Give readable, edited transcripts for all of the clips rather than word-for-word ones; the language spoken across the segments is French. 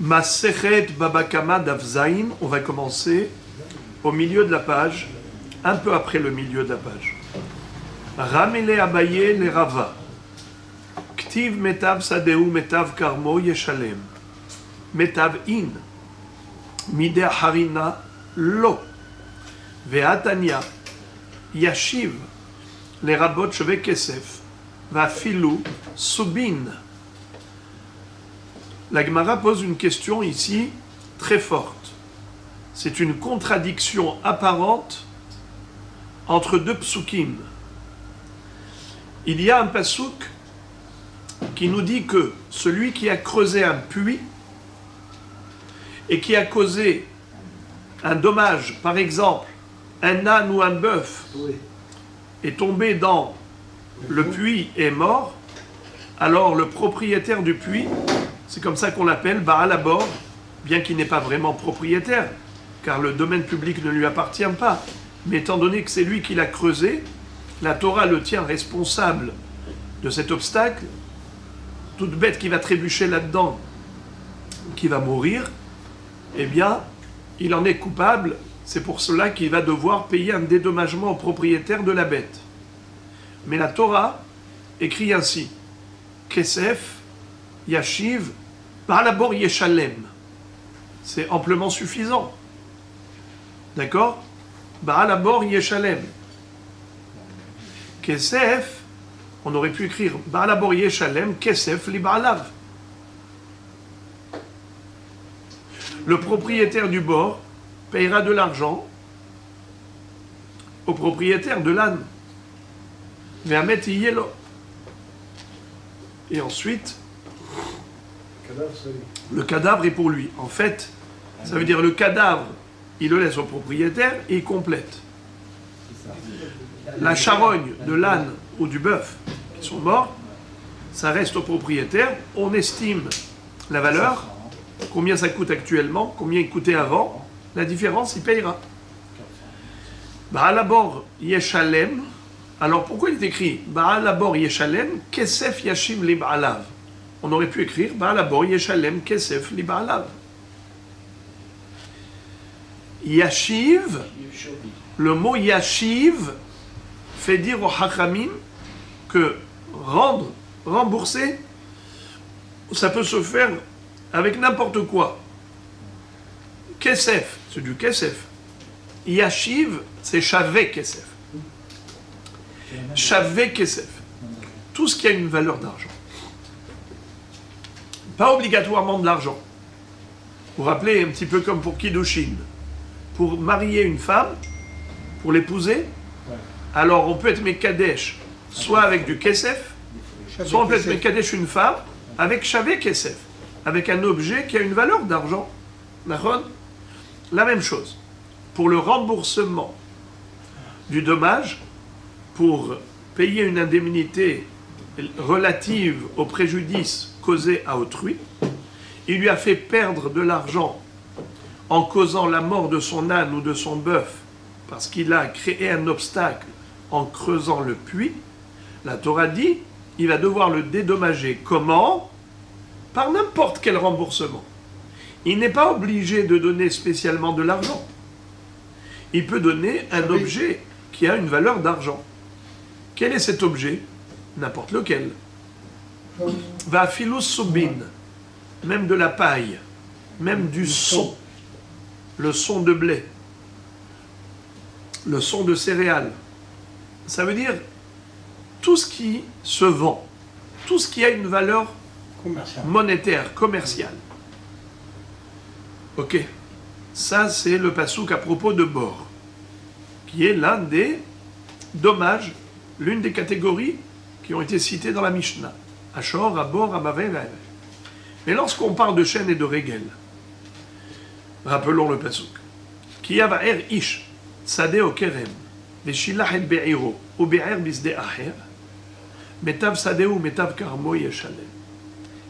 Masechet Babakama Davzaïn, on va commencer au milieu de la page, un peu après le milieu de la page. Ramele Abaye le Rava. Ktiv Metav Sadeu Metav Karmo Yeshalem. Metav In. Mideh Harina Lo. Ve'atanya. Yashiv. Les rabot Sheve Kesef. Vafilu Subin. La Gemara pose une question ici très forte. C'est une contradiction apparente entre deux psukim. Il y a un pasuk qui nous dit que celui qui a creusé un puits et qui a causé un dommage, par exemple, un âne ou un bœuf est tombé dans le puits et est mort, alors le propriétaire du puits, c'est comme ça qu'on l'appelle, Baal Habor, bien qu'il n'est pas vraiment propriétaire, car le domaine public ne lui appartient pas. Mais étant donné que c'est lui qui l'a creusé, la Torah le tient responsable de cet obstacle. Toute bête qui va trébucher là-dedans, qui va mourir, eh bien, il en est coupable. C'est pour cela qu'il va devoir payer un dédommagement au propriétaire de la bête. Mais la Torah écrit ainsi, Kesef, Yashiv, Ba'alabor Yeshalem. C'est amplement suffisant. D'accord? Ba'alabor Yeshalem. Kesef, on aurait pu écrire Ba'alabor Yeshalem, Kesef li Ba'alav. Le propriétaire du bord payera de l'argent au propriétaire de l'âne. Ve'amet yelo. Et ensuite, le cadavre est pour lui. En fait, ça veut dire le cadavre, il le laisse au propriétaire et il complète. La charogne de l'âne ou du bœuf qui sont morts, ça reste au propriétaire. On estime la valeur, combien ça coûte actuellement, combien il coûtait avant. La différence, il payera. Ba'alabor Yeshalem. Alors pourquoi il est écrit Ba'alabor Yeshalem, Kesef Yashim li Ba'alav? On aurait pu écrire Ba'alabor Yeshalem, Kesef li Ba'alav. Yashiv, le mot Yashiv fait dire au Hachamim que rendre, rembourser, ça peut se faire avec n'importe quoi. Kesef, c'est du Kesef. Yashiv, c'est Shavé Kesef. Shavé Kesef. Tout ce qui a une valeur d'argent. Pas obligatoirement de l'argent. Vous vous rappelez, un petit peu comme pour Kiddushin. Pour marier une femme, pour l'épouser, alors on peut être Mekadesh, soit avec du Kesef, soit on peut être Mekadesh une femme avec Shavé Kesef, avec un objet qui a une valeur d'argent. La même chose. Pour le remboursement du dommage, pour payer une indemnité relative au préjudice causé à autrui, il lui a fait perdre de l'argent en causant la mort de son âne ou de son bœuf, parce qu'il a créé un obstacle en creusant le puits. La Torah dit, il va devoir le dédommager. Comment? Par n'importe quel remboursement. Il n'est pas obligé de donner spécialement de l'argent. Il peut donner un objet qui a une valeur d'argent. Quel est cet objet? N'importe lequel. Va filous subin, même de la paille, même du son, le son de blé, le son de céréales. Ça veut dire tout ce qui se vend, tout ce qui a une valeur monétaire, commerciale. Ok, ça c'est le passouk à propos de bor, qui est l'un des dommages, l'une des catégories qui ont été citées dans la Mishnah. Ashor, Abor, Amavé, Vaev. Mais lorsqu'on parle de chêne et de régel, rappelons le passouk. Ki yavaer ish, sade o kerem, veshilach el be'iro, ou be'er bisde acher, metav sade ou metav karmo yeshalem.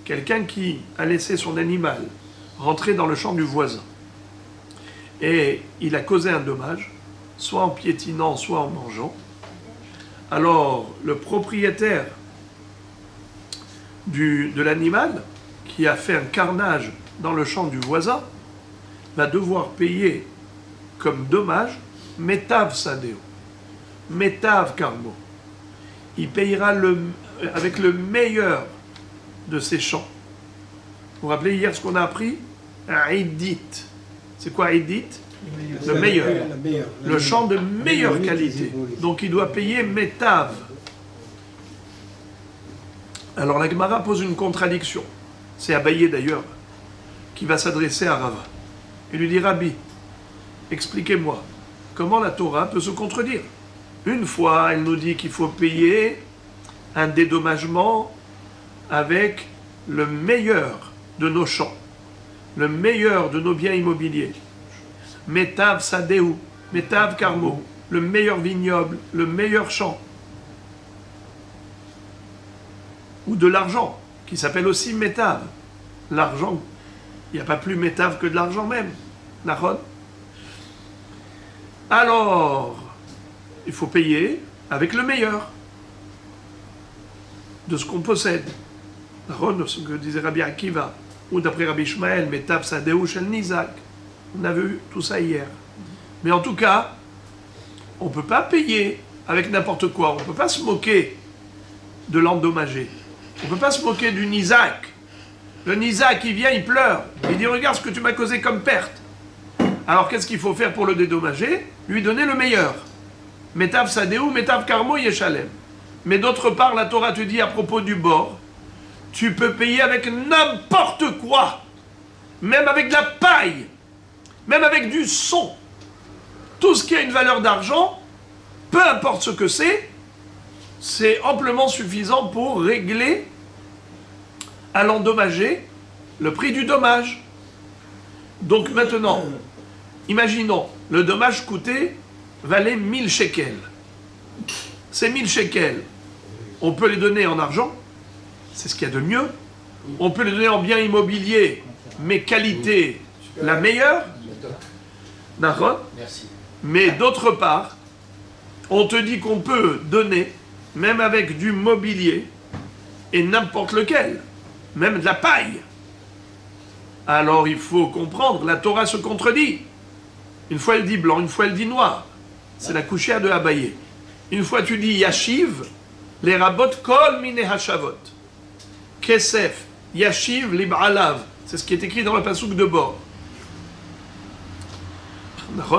Quelqu'un qui a laissé son animal rentrer dans le champ du voisin, et il a causé un dommage, soit en piétinant, soit en mangeant, alors le propriétaire de l'animal qui a fait un carnage dans le champ du voisin va devoir payer comme dommage Metav Sadeo, Metav Karmo. Il payera avec le meilleur de ses champs. Vous vous rappelez hier ce qu'on a appris? Aïdit. C'est quoi Aïdit? Le meilleur. Le champ de meilleure qualité. Donc il doit payer Metav. Alors la Gemara pose une contradiction. C'est Abaye d'ailleurs qui va s'adresser à Rava. Il lui dit: Rabbi, expliquez-moi, comment la Torah peut se contredire? Une fois, elle nous dit qu'il faut payer un dédommagement avec le meilleur de nos champs, le meilleur de nos biens immobiliers. Metav Sadeu, Metav Karmo, le meilleur vignoble, le meilleur champ. Ou de l'argent, qui s'appelle aussi Metav. L'argent, il n'y a pas plus Metav que de l'argent même. Nachon. Alors, il faut payer avec le meilleur de ce qu'on possède. Nachon, ce que disait Rabbi Akiva, ou d'après Rabbi Ishmael, Metav Sadeu Shel Nizak. On a vu tout ça hier. Mais en tout cas, on ne peut pas payer avec n'importe quoi. On ne peut pas se moquer de l'endommagé. On ne peut pas se moquer du Nizak. Le Nizak, il vient, il pleure. Il dit: regarde ce que tu m'as causé comme perte. Alors qu'est-ce qu'il faut faire pour le dédommager? Lui donner le meilleur. Metav Sadeu, Metav Karmo Yeshalem. Mais d'autre part, la Torah te dit à propos du bord, tu peux payer avec n'importe quoi. Même avec de la paille. Même avec du son. Tout ce qui a une valeur d'argent, peu importe ce que c'est amplement suffisant pour régler à l'endommager le prix du dommage. Donc maintenant, imaginons, le dommage valait 1000 shekels. Ces 1000 shekels, on peut les donner en argent, c'est ce qu'il y a de mieux. On peut les donner en biens immobiliers, mais qualité la meilleure. D'accord ? Mais d'autre part, on te dit qu'on peut donner, même avec du mobilier, et n'importe lequel, même de la paille. Alors il faut comprendre, la Torah se contredit. Une fois elle dit blanc, une fois elle dit noir. C'est la couchière de Abaye. Une fois tu dis Yashiv, les rabot kol mine hashavot. Kesef, Yashiv lib'alav. C'est ce qui est écrit dans le passouk de bord.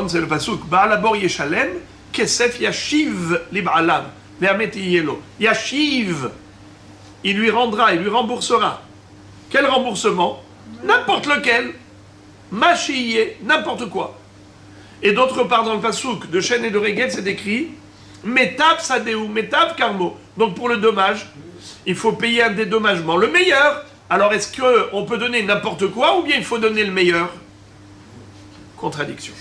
C'est le passouk. Ba'alabor yeshalem, kesef Yashiv lib'alav. Vermet yelo. Yashiv, il lui rendra, il lui remboursera. Quel remboursement? N'importe lequel. Machiye, n'importe quoi. Et d'autre part, dans le passouk de Chêne et de Reged, c'est écrit Metav Sadeu, Metav Karmo. Donc pour le dommage, il faut payer un dédommagement. Le meilleur. Alors est-ce qu'on peut donner n'importe quoi ou bien il faut donner le meilleur? Contradiction.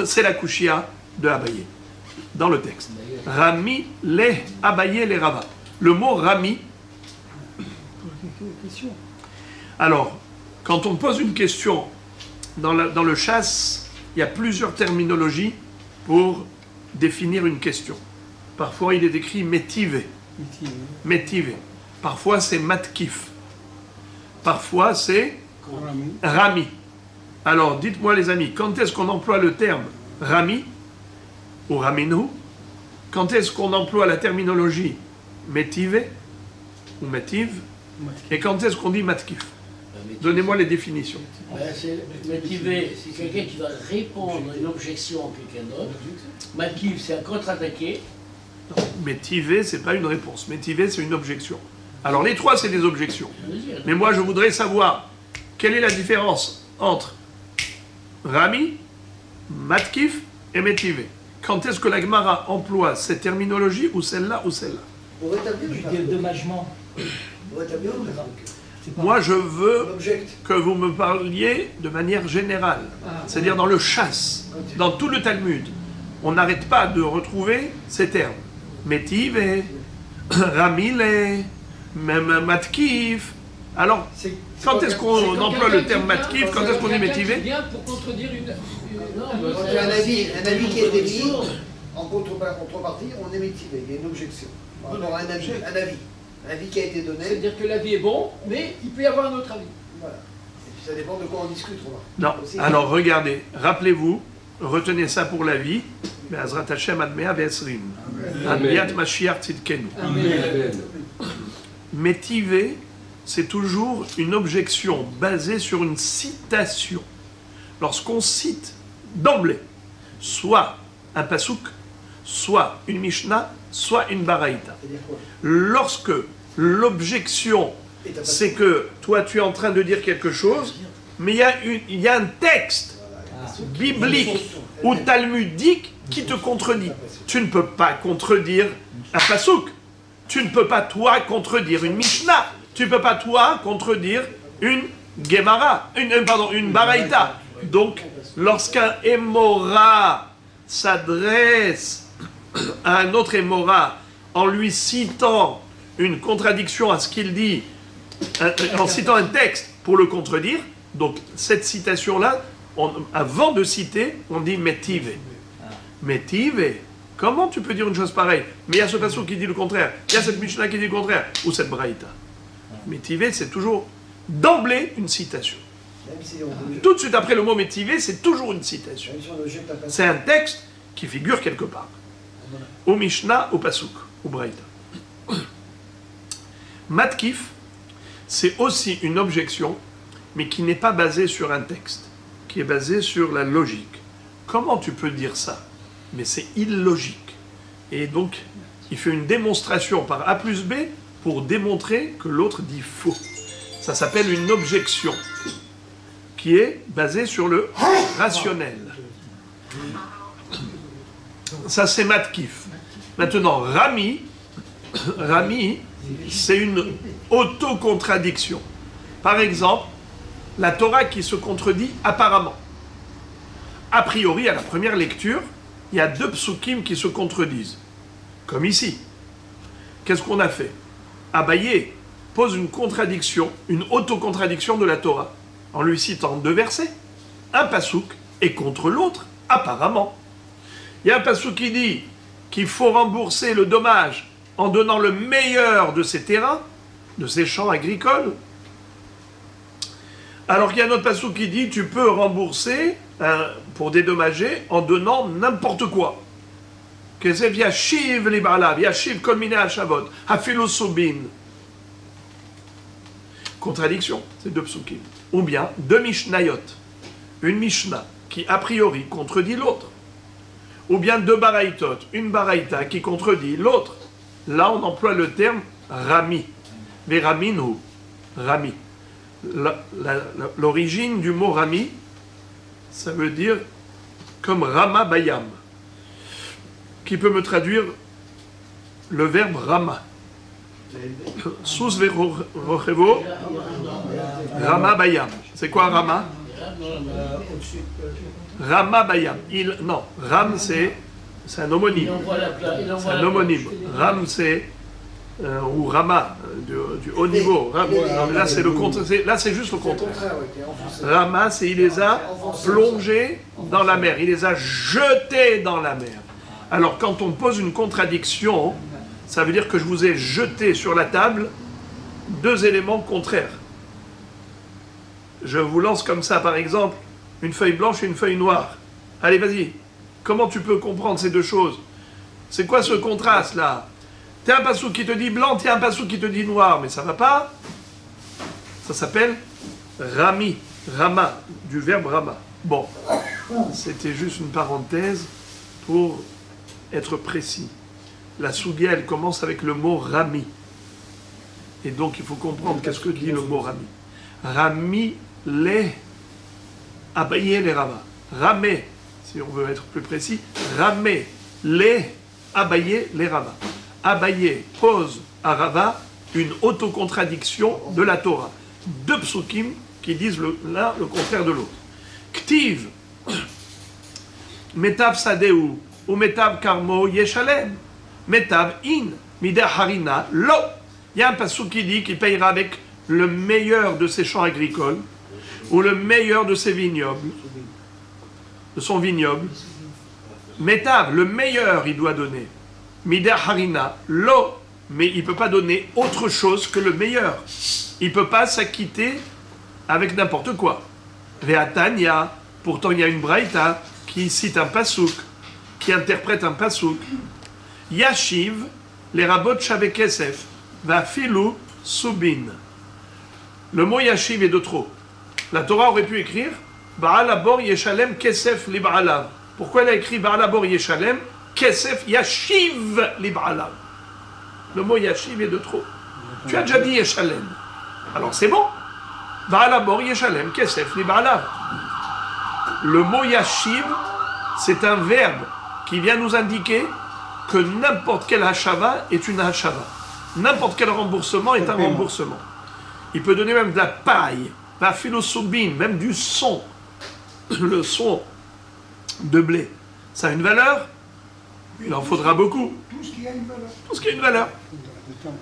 C'est la Kushia de Abaye, dans le texte. Rami les Abaye les Rava. Le mot Rami. Alors, quand on pose une question dans le chasse, il y a plusieurs terminologies pour définir une question. Parfois, il est écrit métivé. Métivé. Parfois, c'est matkif. Parfois, c'est rami. Alors, dites-moi, les amis, quand est-ce qu'on emploie le terme rami ou raminu? Quand est-ce qu'on emploie la terminologie métivé ou métive? Et quand est-ce qu'on dit matkif? Donnez-moi les définitions. Métivé, c'est quelqu'un qui va répondre à une objection à quelqu'un d'autre. Matkif, c'est un contre-attaqué. Métivé, c'est pas une réponse. Métivé, c'est une objection. Alors les trois, c'est des objections. Mais moi, je voudrais savoir quelle est la différence entre Rami, Matkif et Métivé. Quand est-ce que la Gemara emploie cette terminologie ou celle-là ou celle-là? Pour rétablir Du dédommagement. Pour rétablir le Moi, je veux que vous me parliez de manière générale, c'est-à-dire dans le chasse, dans tout le Talmud. On n'arrête pas de retrouver ces termes. Métivé, Ramile, même Matkif. Alors, quand est-ce qu'on emploie le terme Matkif? Quand est-ce qu'on dit Métivé? Bien pour contredire une... un avis qui a été mis en contrepartie, on est métivé, il y a une objection. On aura un avis qui a été donné. C'est-à-dire que l'avis est bon, mais il peut y avoir un autre avis. Voilà. Ça dépend de quoi on discute, Romain. Non. Aussi. Alors regardez, rappelez-vous, retenez ça pour la vie. Be'ezrat Hashem ad mea ve'esrim. Ad biat Mashiach tzidkenu. Métivé, c'est toujours une objection basée sur une citation. Lorsqu'on cite d'emblée, soit un pasouk, soit une Mishnah, soit une Baraïta. C'est-à-dire quoi? Lorsque l'objection, Et t'as pas- c'est que toi tu es en train de dire quelque chose, mais il y a un texte biblique ou talmudique qui te contredit. Tu ne peux pas contredire un pasouk. Tu ne peux pas, toi, contredire une Mishnah. Tu ne peux pas, toi, contredire une Gemara, une Baraïta. Donc, lorsqu'un Émora s'adresse à un autre Émora en lui citant une contradiction à ce qu'il dit, en citant un texte pour le contredire, donc cette citation-là, avant de citer, on dit Métive. Métive. Comment tu peux dire une chose pareille? Mais il y a ce passage qui dit le contraire. Il y a cette Mishnah qui dit le contraire. Ou cette Braïta. Métive, c'est toujours d'emblée une citation. Même si on veut- Tout de suite après le mot métive, c'est toujours une citation. même si on le jette à passer. C'est un texte qui figure quelque part. Au Mishnah, au Pasuk, au Braïta. Matkif, c'est aussi une objection, mais qui n'est pas basée sur un texte, qui est basée sur la logique. Comment tu peux dire ça? Mais c'est illogique. Et donc, il fait une démonstration par A plus B pour démontrer que l'autre dit faux. Ça s'appelle une objection, qui est basée sur le rationnel. Ça, c'est Matkif. Maintenant, Rami, c'est une autocontradiction. Par exemple, la Torah qui se contredit apparemment. A priori, à la première lecture, il y a deux psukim qui se contredisent. Comme ici. Qu'est-ce qu'on a fait? Abaye pose une contradiction, une autocontradiction de la Torah, en lui citant deux versets. Un pasuk est contre l'autre, apparemment. Il y a un pasuk qui dit qu'il faut rembourser le dommage en donnant le meilleur de ses terrains, de ses champs agricoles. Alors qu'il y a un autre pasuk qui dit tu peux rembourser pour dédommager en donnant n'importe quoi. Kesef yashiv libalav, yashiv kol minei hashavot, hafilu subin. Contradiction, c'est deux psukim. Ou bien deux mishnayot. Une mishnah qui a priori contredit l'autre. Ou bien deux baraïtot, une baraïta qui contredit l'autre. Là, on emploie le terme rami. Mais raminu, rami. L'origine du mot rami, ça veut dire comme rama bayam, qui peut me traduire le verbe rama. Sous verochevo, rama bayam. C'est quoi rama? Rama bayam. Non, ram c'est un homonyme. C'est un homonyme. Ram c'est ou Rama, du haut niveau. Là, c'est le contraire. Là, c'est juste le contraire. Rama, c'est il les a plongés dans la mer. Il les a jetés dans la mer. Alors, quand on pose une contradiction, ça veut dire que je vous ai jeté sur la table deux éléments contraires. Je vous lance comme ça, par exemple, une feuille blanche et une feuille noire. Allez, vas-y. Comment tu peux comprendre ces deux choses? C'est quoi ce contraste-là? T'as un passou qui te dit blanc, t'as un passou qui te dit noir, mais ça va pas. Ça s'appelle Rami, Rama, du verbe Rama. Bon, c'était juste une parenthèse pour être précis. La Sougia, elle commence avec le mot Rami. Et donc, il faut comprendre qu'est-ce que dit le mot Rami. Rami, les, abaye les Rama. Ramé, si on veut être plus précis, Ramé, les, abaye les Rama. Abaye pose à Rava une autocontradiction de la Torah. Deux psukim qui disent l'un le contraire de l'autre. Ktiv, metav sadeu ou metav karmo yeshalem, metav in mida harina lo. Il y a un pasuk qui dit qu'il payera avec le meilleur de ses champs agricoles ou le meilleur de ses vignobles, de son vignoble. Metav, le meilleur, il doit donner. Mida harina, lo, mais il ne peut pas donner autre chose que le meilleur. Il ne peut pas s'acquitter avec n'importe quoi. Ve'atanya, pourtant il y a une braïta qui cite un pasouk, qui interprète un pasouk. Yashiv, les rabot shave kesef, va'filu subin. Le mot yashiv est de trop. La Torah aurait pu écrire Baal abor yeshalem kesef li ba'alav. Pourquoi elle a écrit Baal abor yeshalem kesef yashiv li ba'alav? Le mot yashiv est de trop. Tu as déjà dit yeshalem. Alors c'est bon. Baal abor yeshalem kesef li ba'alav. Le mot yashiv, c'est un verbe qui vient nous indiquer que n'importe quel hachava est une hachava. N'importe quel remboursement est un remboursement. Il peut donner même de la paille, la philosobine, même du son. Le son de blé, ça a une valeur. Il en faudra beaucoup. Tout ce qui a une valeur. Tout ce qui a une valeur.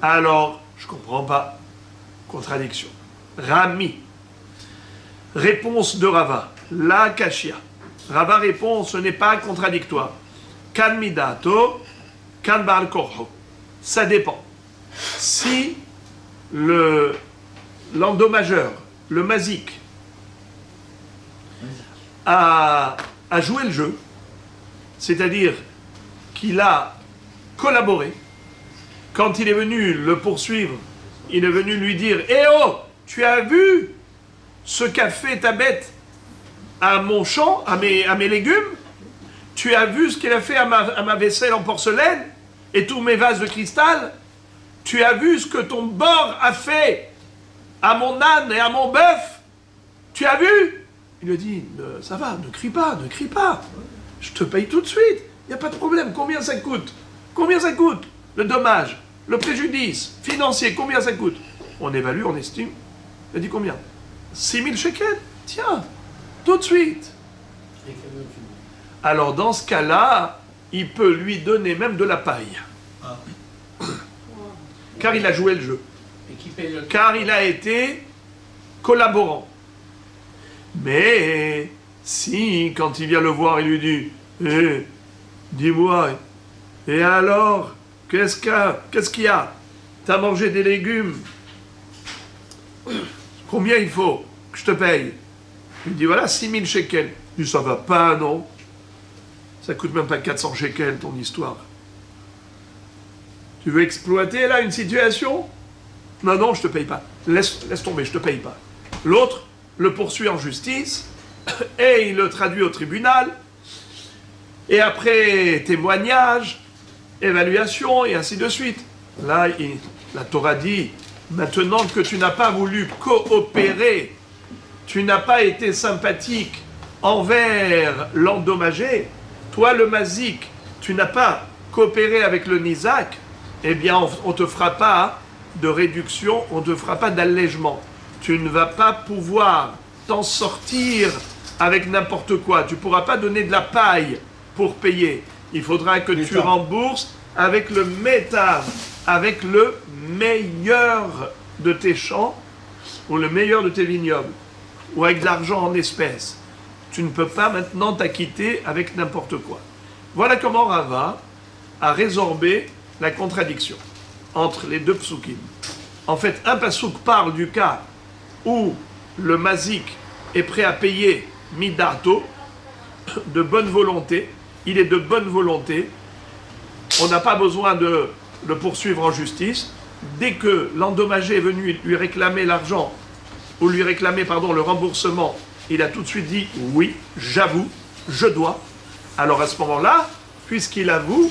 Alors, je comprends pas. Contradiction. Rami. Réponse de Rava. La kashia. Rava répond, ce n'est pas contradictoire. Kan midato, kan baal korho. Ça dépend. Si l'endommageur, le mazik, a joué le jeu, c'est-à-dire qu'il a collaboré, quand il est venu le poursuivre, il est venu lui dire « Eh oh, tu as vu ce qu'a fait ta bête à mon champ, à mes légumes? Tu as vu ce qu'il a fait à ma vaisselle en porcelaine et tous mes vases de cristal? Tu as vu ce que ton bord a fait à mon âne et à mon bœuf? Tu as vu ?» Il lui dit « Ça va, ne crie pas, ne crie pas. Je te paye tout de suite. Il n'y a pas de problème. Combien ça coûte? Combien ça coûte? Le dommage, le préjudice financier, combien ça coûte? » On évalue, on estime. Il a dit combien? 6 000 shekels. Tiens, tout de suite. Alors dans ce cas-là, il peut lui donner même de la paille. Car il a joué le jeu. Car il a été collaborant. Mais si, quand il vient le voir, il lui dit « Eh, dis-moi, et alors, qu'est-ce qu'il y a? T'as mangé des légumes? Combien il faut que je te paye ?» Il lui dit « Voilà, 6 000 shekels. » Il dit « Ça va pas, non? Ça coûte même pas 400 shekels, ton histoire. Tu veux exploiter, là, une situation? Non, non, je te paye pas. Laisse tomber, je te paye pas. » L'autre le poursuit en justice, et il le traduit au tribunal, et après témoignage, évaluation, et ainsi de suite. Là, la Torah dit, maintenant que tu n'as pas voulu coopérer, tu n'as pas été sympathique envers l'endommagé, toi le mazik, tu n'as pas coopéré avec le nizak, eh bien on ne te fera pas de réduction, on ne te fera pas d'allègement. Tu ne vas pas pouvoir t'en sortir avec n'importe quoi. Tu ne pourras pas donner de la paille pour payer. Il faudra que tu rembourses avec le métal, avec le meilleur de tes champs ou le meilleur de tes vignobles ou avec de l'argent en espèces. Tu ne peux pas maintenant t'acquitter avec n'importe quoi. Voilà comment Rava a résorbé la contradiction entre les deux psukim. En fait, un pasouk parle du cas où le mazik est prêt à payer midato, de bonne volonté, il est de bonne volonté, on n'a pas besoin de le poursuivre en justice. Dès que l'endommagé est venu lui réclamer l'argent, ou lui réclamer, pardon, le remboursement, il a tout de suite dit « oui, j'avoue, je dois ». Alors à ce moment-là, puisqu'il avoue,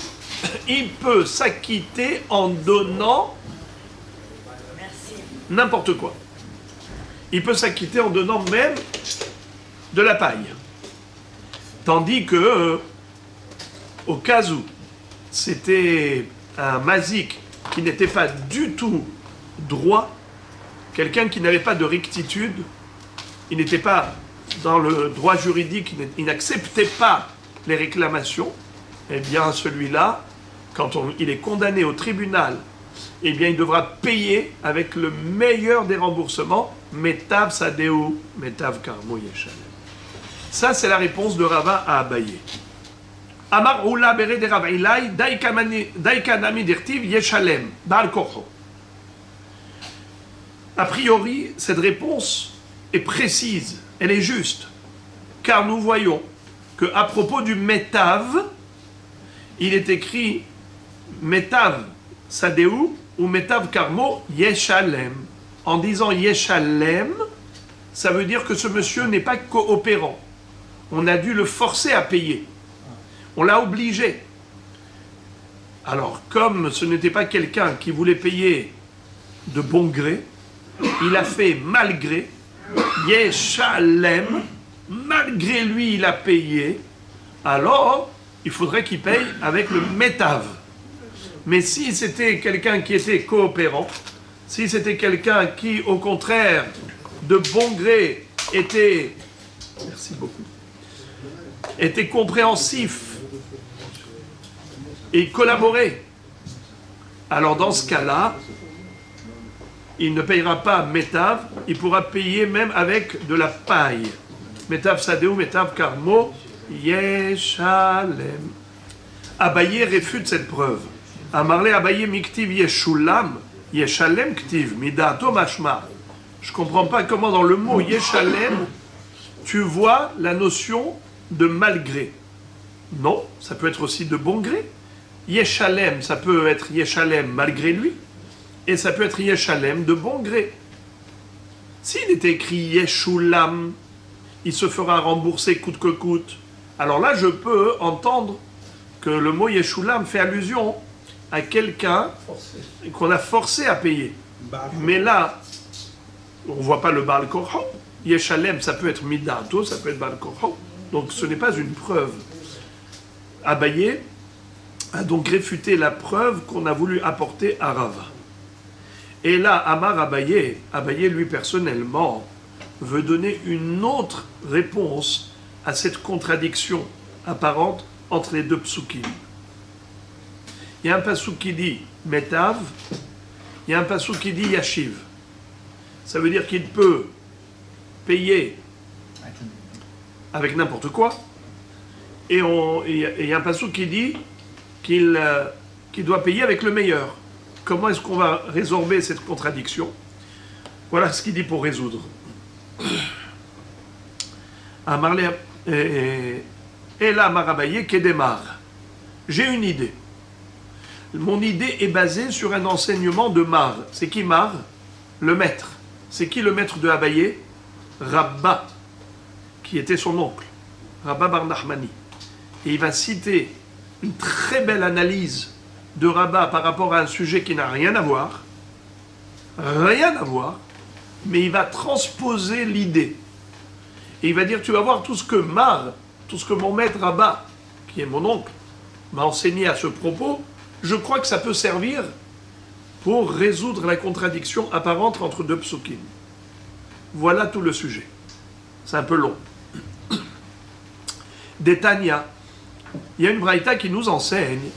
il peut s'acquitter en donnant n'importe quoi. Il peut s'acquitter en donnant même de la paille. Tandis que, au cas où c'était un mazik qui n'était pas du tout droit, quelqu'un qui n'avait pas de rectitude, il n'était pas dans le droit juridique, il n'acceptait pas les réclamations, eh bien celui-là, quand il est condamné au tribunal, eh bien il devra payer avec le meilleur des remboursements, Metav Sadeu, Metav Karmo Yeshalem. Ça, c'est la réponse de Rava à Abaye. Amar Oula Bere de Rav Ilai, Daikanami Dirtiv Yeshalem, Baal Korho. A priori, cette réponse est précise, elle est juste. Car nous voyons qu'à propos du Metav, il est écrit Metav Sadeu ou Metav Karmo Yeshalem. En disant Yeshalem, ça veut dire que ce monsieur n'est pas coopérant. On a dû le forcer à payer. On l'a obligé. Alors, comme ce n'était pas quelqu'un qui voulait payer de bon gré, il a fait malgré, Yeshalem, malgré lui il a payé, alors il faudrait qu'il paye avec le Metav. Mais si c'était quelqu'un qui était coopérant, si c'était quelqu'un qui, au contraire, de bon gré, était, merci beaucoup, était compréhensif et collaborait, alors dans ce cas-là, il ne payera pas Metav, il pourra payer même avec de la paille. Metav Sadeu, Metav Karmo, Yeshalem. Abaye réfute cette preuve. Amarle Abaye Miktiv Yeshulam, Yeshalem Ktiv, Midato Mashma. Je ne comprends pas comment dans le mot Yeshalem, tu vois la notion de malgré. Non, ça peut être aussi de bon gré. Yeshalem, ça peut être Yeshalem malgré lui, et ça peut être Yeshalem de bon gré. S'il était écrit Yeshulam, il se fera rembourser coûte que coûte. Alors là, je peux entendre que le mot Yeshulam fait allusion à quelqu'un qu'on a forcé à payer. Mais là, on ne voit pas le Baal Korho. Yeshalem, ça peut être Midato, ça peut être Baal Korho. Donc ce n'est pas une preuve. Abaye a donc réfuté la preuve qu'on a voulu apporter à Rava. Et là, Amar Abaye, Abaye lui personnellement, veut donner une autre réponse à cette contradiction apparente entre les deux psukim. Il y a un pasuk qui dit Metav, il y a un pasuk qui dit Yashiv. Ça veut dire qu'il peut payer avec n'importe quoi. Et il y a un pasuk qui dit qu'il doit payer avec le meilleur. Comment est-ce qu'on va résorber cette contradiction? Voilà ce qu'il dit pour résoudre. Et là, Marabaye, Kedemar. J'ai une idée. Mon idée est basée sur un enseignement de Mar. C'est qui Mar? Le maître. C'est qui le maître de Abaye? Rabba, qui était son oncle. Rabba Bar Nachmani. Et il va citer une très belle analyse de Rabba par rapport à un sujet qui n'a rien à voir, mais il va transposer l'idée. Et il va dire, tu vas voir tout ce que Mar, tout ce que mon maître Rabba, qui est mon oncle, m'a enseigné à ce propos, je crois que ça peut servir pour résoudre la contradiction apparente entre deux psukim. Voilà tout le sujet. C'est un peu long. Détania, il y a une braïta qui nous enseigne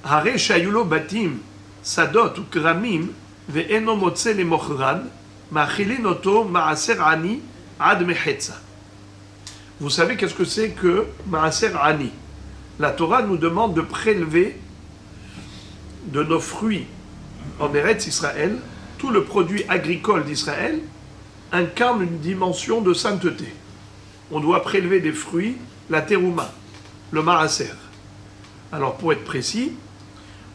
Hare shayulo batim sadot ou kramim ve'eno motze le mochran ma'achilin oto ma'aser ani ad mechetza. Vous savez qu'est-ce que c'est que ma'aser ani? La Torah nous demande de prélever de nos fruits en Eretz Israël, tout le produit agricole d'Israël incarne une dimension de sainteté. On doit prélever des fruits, la terouma, le maaser. Alors pour être précis,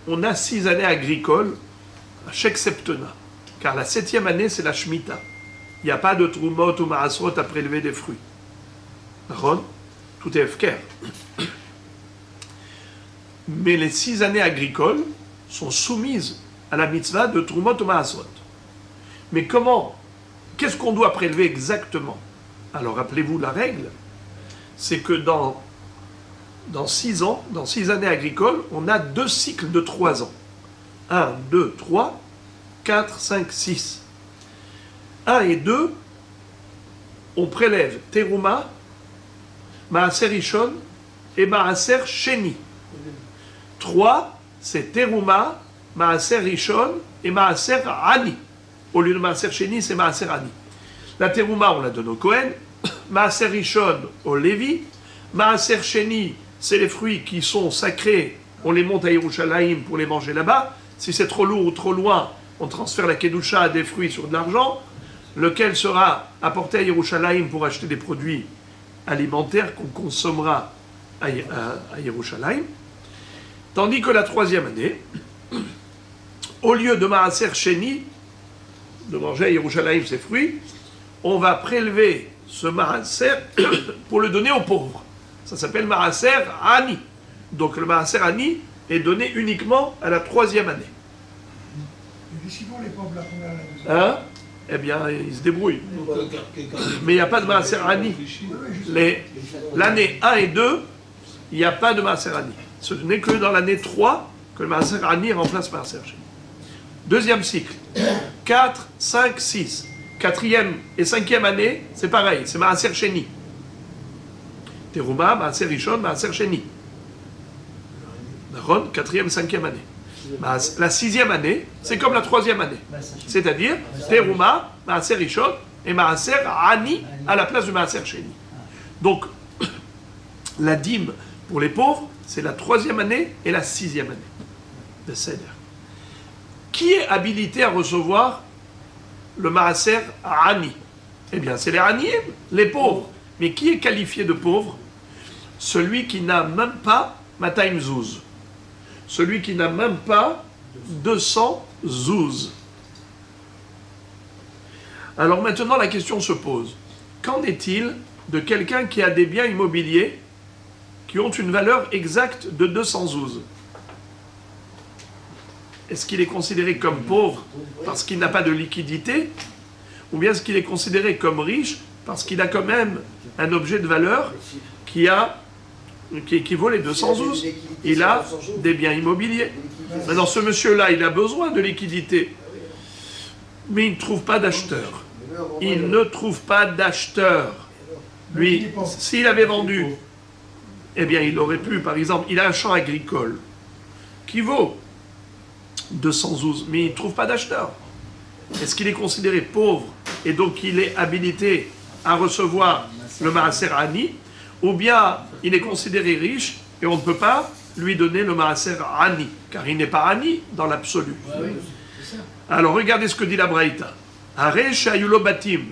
on a 6 années agricoles à chaque septennat, car la 7e année c'est la Shemitah. Il n'y a pas de troumot ou maasrot à prélever des fruits. Tout est efker. Mais les 6 années agricoles sont soumises à la mitzvah de troumot ou maasrot. Mais comment? Qu'est-ce qu'on doit prélever exactement? Alors rappelez-vous la règle, c'est que dans 6 ans, dans 6 années agricoles, on a 2 cycles de 3 ans. 1, 2, 3, 4, 5, 6. 1 et 2, on prélève Teruma, Maaser Rishon et Maaser Sheni. 3, c'est Teruma, Maaser Rishon et Maaser Ani. Au lieu de Maaser Sheni, c'est Maaser Ani. La Teruma, on la donne au Kohen. Maaser Rishon au Lévi. Maaser Sheni, c'est les fruits qui sont sacrés. On les monte à Yerushalayim pour les manger là-bas. Si c'est trop lourd ou trop loin, on transfère la Kedusha à des fruits sur de l'argent. lequel sera apporté à Yerushalayim pour acheter des produits alimentaires qu'on consommera à Yerushalayim. Tandis que la troisième année, au lieu de Maaser Sheni, de manger à Yerushalayim ses fruits, on va prélever ce Maaser pour le donner aux pauvres. Ça s'appelle Maaser Ani. Donc le Maaser Ani est donné uniquement à la troisième année. Et qu'est-ce qu'ils font les pauvres la première et la deuxième? Hein? Eh bien, ils se débrouillent. Mais il n'y a pas de Maaser Ani. L'année 1 et 2, il n'y a pas de Maaser Ani. Ce n'est que dans l'année 3 que le Maaser Ani remplace Maaser Sheni. Deuxième cycle. 4, 5, 6. Quatrième et cinquième année, c'est pareil, c'est Maaser Sheni. Teruma, Maaser Rishon, Maaser Sheni. Naron, quatrième, cinquième année. La sixième année, c'est comme la troisième année. C'est-à-dire, Teruma, Maaser Rishon et Maaser Ani à la place du Maaser Sheni. Donc, la dîme pour les pauvres, c'est la troisième année et la sixième année de Seder. Qui est habilité à recevoir le Maaser Ani? Eh bien, c'est les Aniim, les pauvres. Mais qui est qualifié de pauvre? Celui qui n'a même pas 200 zouz. Celui qui n'a même pas 200 zouz. Alors maintenant, la question se pose. Qu'en est-il de quelqu'un qui a des biens immobiliers qui ont une valeur exacte de 200 zouz? Est-ce qu'il est considéré comme pauvre parce qu'il n'a pas de liquidité? Ou bien est-ce qu'il est considéré comme riche parce qu'il a quand même un objet de valeur qui équivaut les 200 zouz? Il a des biens immobiliers. Maintenant, ce monsieur-là, il a besoin de liquidité. Mais il ne trouve pas d'acheteur. Il ne trouve pas d'acheteur. Lui, s'il avait vendu, eh bien, il aurait pu, par exemple, il a un champ agricole qui vaut 200 zouz, mais il ne trouve pas d'acheteur. Est-ce qu'il est considéré pauvre et donc il est habilité à recevoir le Maaser Ani, ou bien il est considéré riche et on ne peut pas lui donner le Maaser Ani, car il n'est pas Ani dans l'absolu. Alors regardez ce que dit la Braïta. Aresh ayulo batim,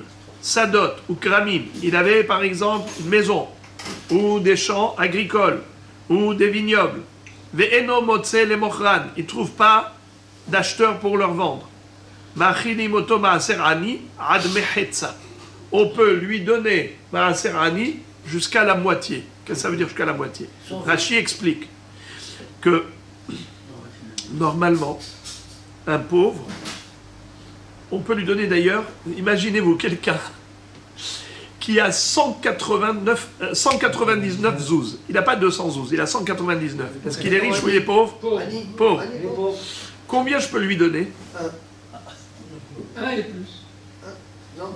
sadot ou kramim. Il avait par exemple une maison ou des champs agricoles ou des vignobles. Ve'eno motze le mochran. Il ne trouve pas d'acheteurs pour leur vendre. Machilimoto Maaser Ani ad mechetza. On peut lui donner Maaser Ani jusqu'à la moitié. Qu'est-ce que ça veut dire jusqu'à la moitié? Rashi explique que normalement, un pauvre, on peut lui donner d'ailleurs, imaginez-vous quelqu'un qui a 199 zouz. Il n'a pas 200 zouz, il a 199. Est-ce qu'il est riche ou il est pauvre? Pauvre. Combien je peux lui donner? Un et plus. Non,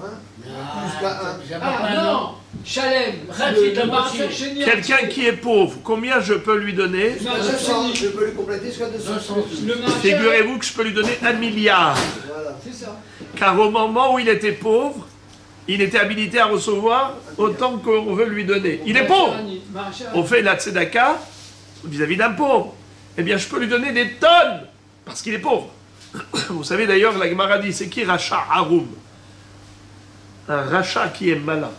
jusqu'à 1. Non. Chalem. Quelqu'un qui est pauvre, combien je peux lui donner? 200, je peux lui compléter jusqu'à 200. Figurez-vous que je peux lui donner 1 milliard. Voilà. C'est ça. Car au moment où il était pauvre, il était habilité à recevoir autant qu'on veut lui donner. Il est pauvre. On fait la tzedaka vis-à-vis d'un pauvre. Eh bien, je peux lui donner des tonnes parce qu'il est pauvre. Vous savez d'ailleurs, la Gemara dit, c'est qui Racha Haroum? Un rachat qui est malin.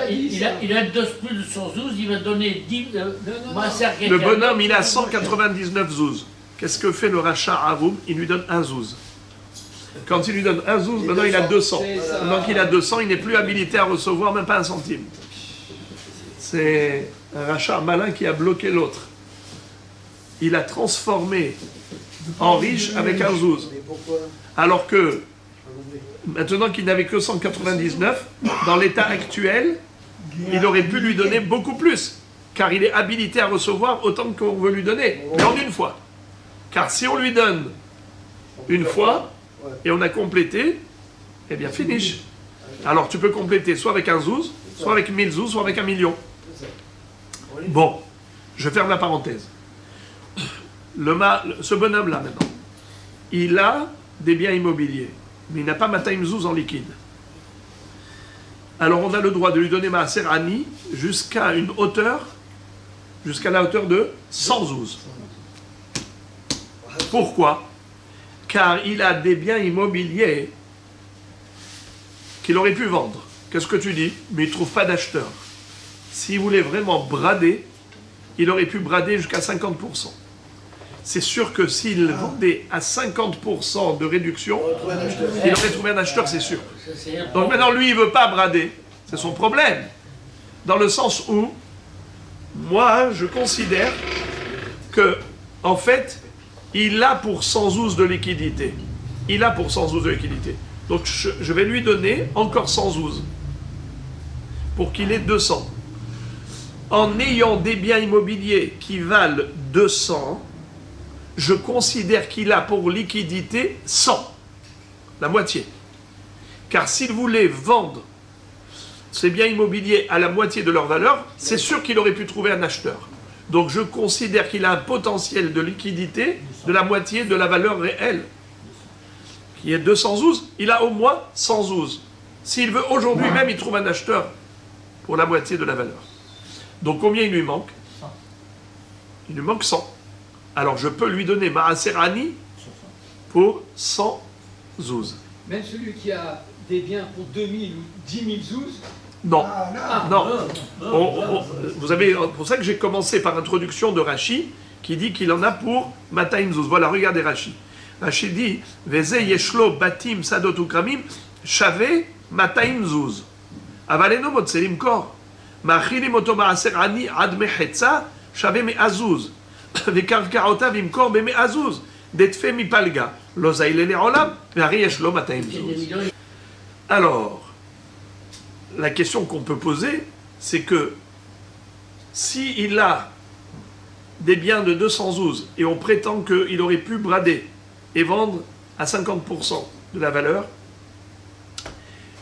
Il a plus de 100 zouz, il va donner 10 Le bonhomme, il a 199 zouz. Qu'est-ce que fait le rachat Haroum? Il lui donne un zouz. Quand il lui donne un zouz, maintenant il a 200. Maintenant qu'il a 200, il n'est plus habilité à recevoir même pas un centime. C'est un rachat malin qui a bloqué l'autre. Il a transformé en riche avec un zouz. Alors que, maintenant qu'il n'avait que 199, dans l'état actuel, il aurait pu lui donner beaucoup plus. Car il est habilité à recevoir autant qu'on veut lui donner, mais en une fois. Car si on lui donne une fois, et on a complété, eh bien finish. Alors tu peux compléter soit avec un zouz, soit avec 1000 zouz, soit avec 1 million. Bon, je ferme la parenthèse. Ce bonhomme-là maintenant, il a des biens immobiliers, mais il n'a pas 200 zouz en liquide. Alors on a le droit de lui donner Maaser Ani jusqu'à la hauteur de 100 zouz. Pourquoi? car il a des biens immobiliers qu'il aurait pu vendre. Qu'est-ce que tu dis? Mais il ne trouve pas d'acheteur. S'il voulait vraiment brader, il aurait pu brader jusqu'à 50%. C'est sûr que s'il vendait à 50% de réduction, il aurait trouvé un acheteur, c'est sûr. Donc maintenant, lui, il ne veut pas brader. C'est son problème. Dans le sens où, moi, je considère que, en fait, il a pour 100 ouz de liquidité. Il a pour 100 ouz de liquidité. Donc je vais lui donner encore 100 ouz pour qu'il ait 200. En ayant des biens immobiliers qui valent 200, je considère qu'il a pour liquidité 100, la moitié. Car s'il voulait vendre ces biens immobiliers à la moitié de leur valeur, c'est sûr qu'il aurait pu trouver un acheteur. Donc je considère qu'il a un potentiel de liquidité de la moitié de la valeur réelle, qui est 200 ouz, il a au moins 100 ouz. S'il veut aujourd'hui même, il trouve un acheteur pour la moitié de la valeur. Donc combien il lui manque? Il lui manque 100. Alors je peux lui donner Maaser Ani pour 100 zouz. Même celui qui a des biens pour 2000 ou 10 000 zouz? Non, non. Vous avez, pour ça que j'ai commencé par l'introduction de Rashi, qui dit qu'il en a pour Mataim zouz. Voilà, regardez Rashi. Rashi dit Veze yeshlo batim sadot ukramim shave Mataim zouz. Avaleno motselim kor. Machilim oto Maaser Ani ad mechetza shave me azouz. וקרקעותיו ימכור ב100 זוז, דתפה מפלגה, לא זיילה לעולם, והרי יש לו 200 זוז. Alors, la question qu'on peut poser, c'est que si il a des biens de 200 zouz et on prétend qu'il aurait pu brader et vendre à 50% de la valeur,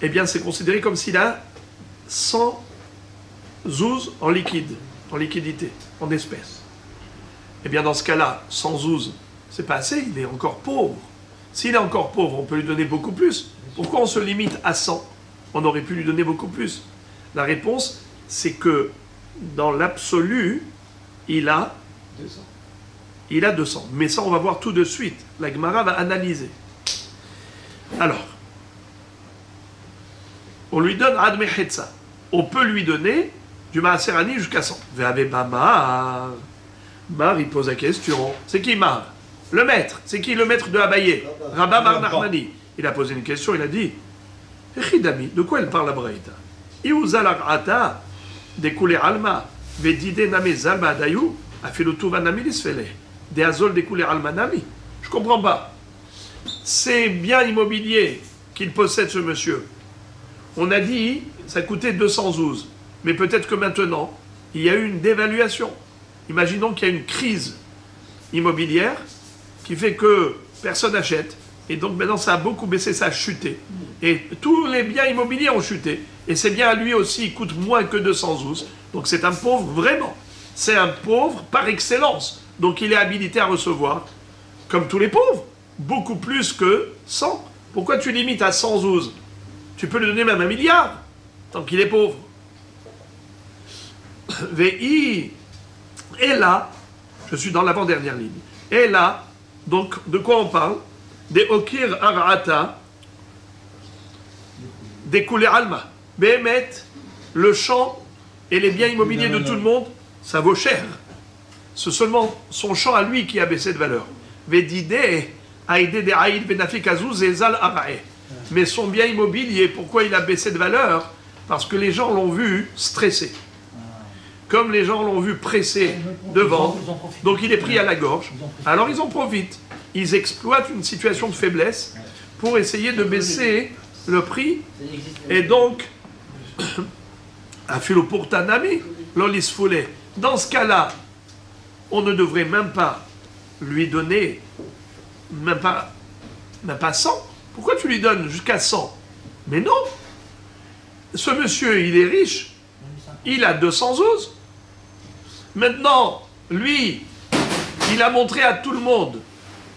eh bien c'est considéré comme s'il a 100 zouz en liquide, en liquidité, en espèces. Eh bien, dans ce cas-là, 100 zouz, c'est pas assez, il est encore pauvre. S'il est encore pauvre, on peut lui donner beaucoup plus. Pourquoi on se limite à 100? On aurait pu lui donner beaucoup plus. La réponse, c'est que, dans l'absolu, il a 200. Il a 200. Mais ça, on va voir tout de suite. La Gemara va analyser. Alors, on lui donne Ad Mechetza. On peut lui donner du Maaser Ani jusqu'à 100. Ve'ave Bamar. Mar, il pose la question. C'est qui Mar? Le maître. C'est qui le maître de Abaye? Rabba Bar Nachmani. Il a posé une question, il a dit Echidami, de quoi elle parle la Braïta? Iuza l'arata, découlé alma, vedide name zalma dayu, afilutuva nami lisfele, de azol découlé alma nami. Je comprends pas. Ces biens immobiliers qu'il possède, ce monsieur, on a dit, ça coûtait 200 zouz. Mais peut-être que maintenant, il y a eu une dévaluation. Imaginons qu'il y a une crise immobilière qui fait que personne n'achète. Et donc maintenant, ça a beaucoup baissé, ça a chuté. Et tous les biens immobiliers ont chuté. Et ces biens à lui aussi, ils coûtent moins que 200 zouz. Donc c'est un pauvre, vraiment. C'est un pauvre par excellence. Donc il est habilité à recevoir, comme tous les pauvres, beaucoup plus que 100. Pourquoi tu limites à 100 zouz? Tu peux lui donner même 1 milliard, tant qu'il est pauvre. VI. Et là, je suis dans l'avant-dernière ligne. Et là, donc, de quoi on parle? Des okir arata, des koulé alma. Béhémet, le champ et les biens immobiliers de tout le monde, ça vaut cher. C'est seulement son champ à lui qui a baissé de valeur. Vedide, aïde de aïd benafik azou zezal arae. Mais son bien immobilier, pourquoi il a baissé de valeur? Parce que les gens l'ont vu stressé. Comme les gens l'ont vu pressé de vendre, donc il est pris à la gorge. Alors ils en profitent. Ils exploitent une situation de faiblesse pour essayer de baisser le prix. Et donc, dans ce cas-là, on ne devrait même pas lui donner, même pas 100. Pourquoi tu lui donnes jusqu'à 100? Mais non. Ce monsieur, il est riche. Il a 200 zouz. Maintenant, lui, il a montré à tout le monde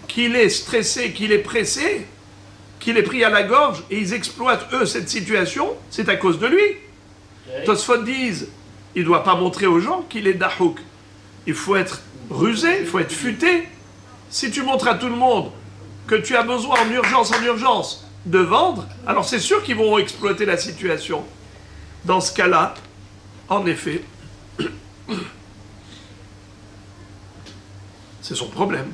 qu'il est stressé, qu'il est pressé, qu'il est pris à la gorge, et ils exploitent, eux, cette situation, c'est à cause de lui. Tosfot disent, il ne doit pas montrer aux gens qu'il est dahouk. Il faut être rusé, il faut être futé. Si tu montres à tout le monde que tu as besoin en urgence, de vendre, alors c'est sûr qu'ils vont exploiter la situation. Dans ce cas-là, en effet, c'est son problème.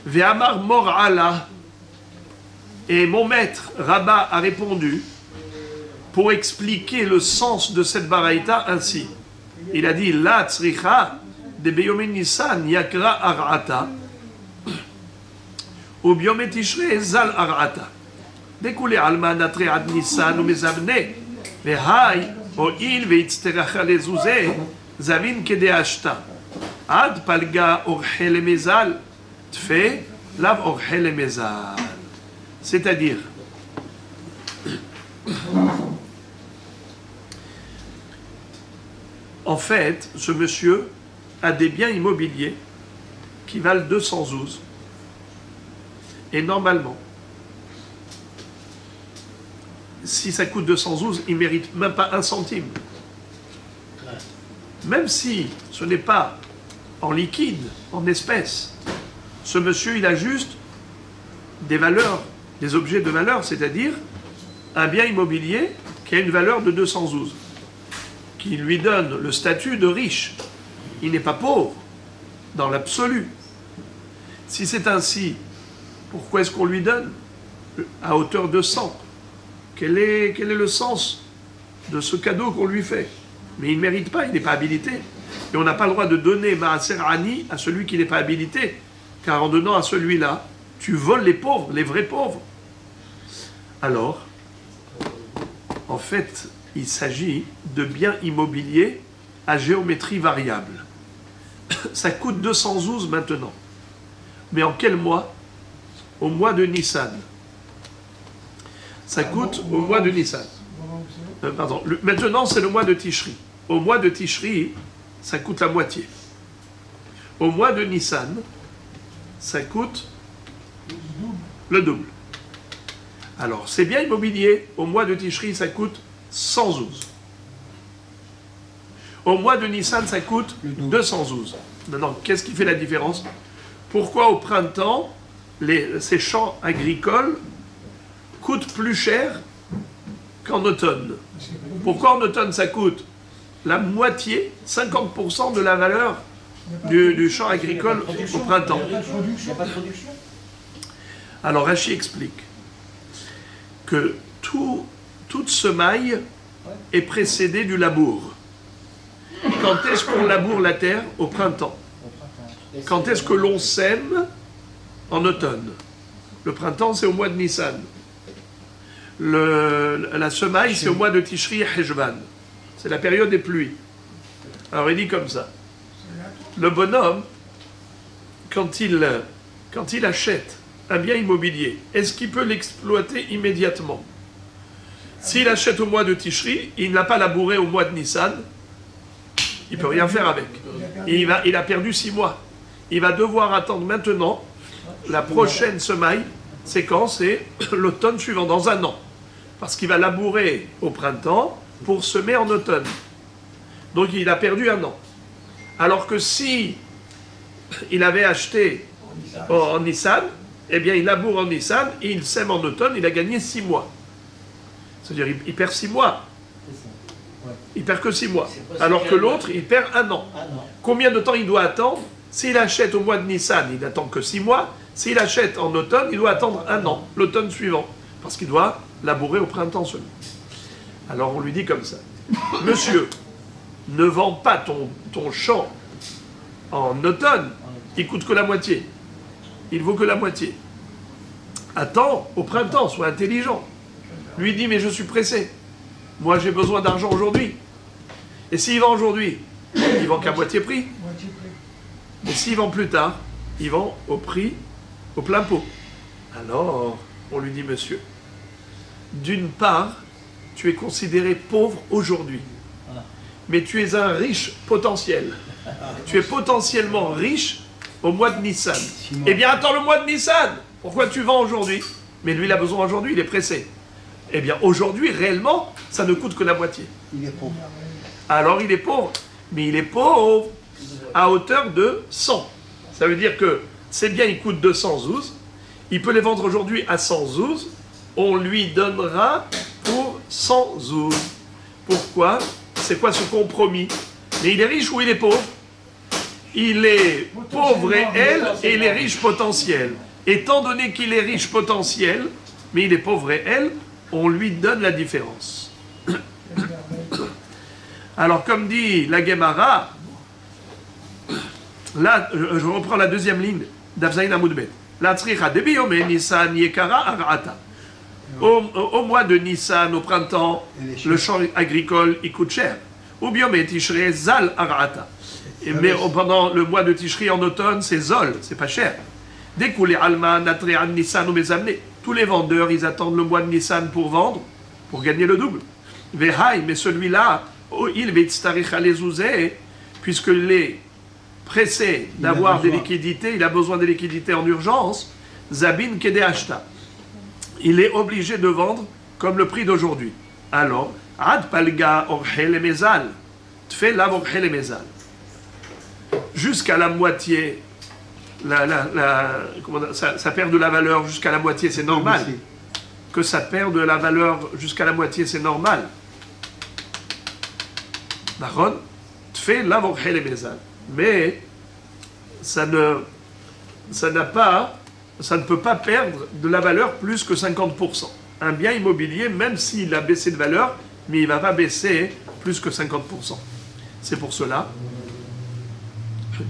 Ve'amar mor Allah. Et mon maître, Rabat, a répondu pour expliquer le sens de cette baraïta ainsi. Il a dit La tzricha de beyomin Nissan yakra ar'ata ou biyom tishre zal ar'ata. Découlé alma natre ad Nissan ou mezavne ve'hai o'il ve'itzteracha lezouze zavin kede ashta ad palga orche le mezal tfe lav orche le mezal. C'est-à-dire, en fait, ce monsieur a des biens immobiliers qui valent 200 zouz. Et normalement, si ça coûte 200 zouz, il ne mérite même pas un centime. Même si ce n'est pas en liquide, en espèces, ce monsieur, il a juste des valeurs, des objets de valeur, c'est-à-dire un bien immobilier qui a une valeur de 200 zouz, qui lui donne le statut de riche. Il n'est pas pauvre, dans l'absolu. Si c'est ainsi, pourquoi est-ce qu'on lui donne à hauteur de 100 ? Quel est le sens de ce cadeau qu'on lui fait ? Mais il ne mérite pas, il n'est pas habilité. Et on n'a pas le droit de donner Maaser Ani à celui qui n'est pas habilité, car en donnant à celui-là, tu voles les pauvres, les vrais pauvres. Alors, en fait, il s'agit de biens immobiliers à géométrie variable. Ça coûte 212 maintenant. Mais en quel mois ? Au mois de Nissan. Ça coûte au mois de Nissan. Pardon. Maintenant, c'est le mois de Tishri. Au mois de Tishri, ça coûte la moitié. Au mois de Nissan, ça coûte le double. Alors, c'est bien immobilier. Au mois de Tishri, ça coûte 112. Au mois de Nissan, ça coûte 212. Maintenant, qu'est-ce qui fait la différence ? Pourquoi au printemps, ces champs agricoles coûtent plus cher qu'en automne ? Pourquoi en automne, ça coûte la moitié, 50% de la valeur du champ agricole au printemps ? Il n'y a pas de production. Alors Rachi explique que toute semaille est précédée du labour. Quand est-ce qu'on laboure la terre ? Au printemps. Quand est-ce que l'on sème ? En automne. Le printemps, c'est au mois de Nissan. La semaille, c'est au mois de Tishri et Heshvan. C'est la période des pluies. Alors il dit comme ça. Le bonhomme, quand il achète un bien immobilier, est-ce qu'il peut l'exploiter immédiatement ? S'il achète au mois de Tishri, il n'a pas labouré au mois de Nissan, il ne peut rien faire avec. Il a perdu 6 mois. Il va devoir attendre maintenant la prochaine semaille. C'est quand ? C'est l'automne suivant, dans un an. Parce qu'il va labourer au printemps pour semer en automne. Donc il a perdu un an. Alors que si il avait acheté en Nissan, eh bien il laboure en Nissan et il sème en automne, il a gagné 6 mois. C'est-à-dire il perd 6 mois. Il perd que 6 mois. Alors que l'autre, il perd un an. Combien de temps il doit attendre ? S'il achète au mois de Nissan, il n'attend que 6 mois. S'il achète en automne, il doit attendre un an, l'automne suivant. Parce qu'il doit labourer au printemps seulement. Alors on lui dit comme ça. Monsieur, ne vends pas ton champ en automne, il coûte que la moitié. Il vaut que la moitié. Attends au printemps, sois intelligent. Lui dit, mais je suis pressé. Moi, j'ai besoin d'argent aujourd'hui. Et s'il vend aujourd'hui, il vend qu'à moitié prix. Et s'il vend plus tard, il vend au prix, au plein pot. Alors, on lui dit, monsieur, d'une part, tu es considéré pauvre aujourd'hui. Mais tu es un riche potentiel. Tu es potentiellement riche au mois de Nissan. Eh bien, attends le mois de Nissan. Pourquoi tu vends aujourd'hui ? Mais lui, il a besoin aujourd'hui, il est pressé. Eh bien, aujourd'hui, réellement, ça ne coûte que la moitié. Il est pauvre. Alors, il est pauvre. Mais il est pauvre à hauteur de 100. Ça veut dire que ces biens ils coûtent 200 zouz, il peut les vendre aujourd'hui à 100 zouz, on lui donnera pour 100 zouz. Pourquoi? C'est quoi ce compromis? Mais il est riche ou il est pauvre? Il est pauvre réel et il est riche potentiel. Étant donné qu'il est riche potentiel, mais il est pauvre réel, on lui donne la différence. Alors, comme dit la Gemara, là, je reprends la deuxième ligne d'Avzaïn Amoudbet. La tzricha de biyome Nissan yekara arata. Au mois de Nissan, au printemps, le champ agricole, il coûte cher. Ou biyome tishrei zal arata. Mais pendant le mois de Tishri en automne, c'est zol, c'est pas cher. Dès que les Alma, Natrean, Nissan ou Mezamne, tous les vendeurs, ils attendent le mois de Nissan pour vendre, pour gagner le double. Vehaï, mais celui-là, il va les user, puisqu'il est pressé d'avoir des liquidités, il a besoin des liquidités en urgence, Zabin Kede Ashta. Il est obligé de vendre comme le prix d'aujourd'hui. Alors, Ad Palga Orhel Mezal, Tfei Lav Orhel Mezal. Jusqu'à la moitié, ça perd de la valeur jusqu'à la moitié, c'est normal. Que ça perd de la valeur jusqu'à la moitié, c'est normal. Mais ça ne peut pas perdre de la valeur plus que 50%. Un bien immobilier, même s'il a baissé de valeur, mais il ne va pas baisser plus que 50%. C'est pour cela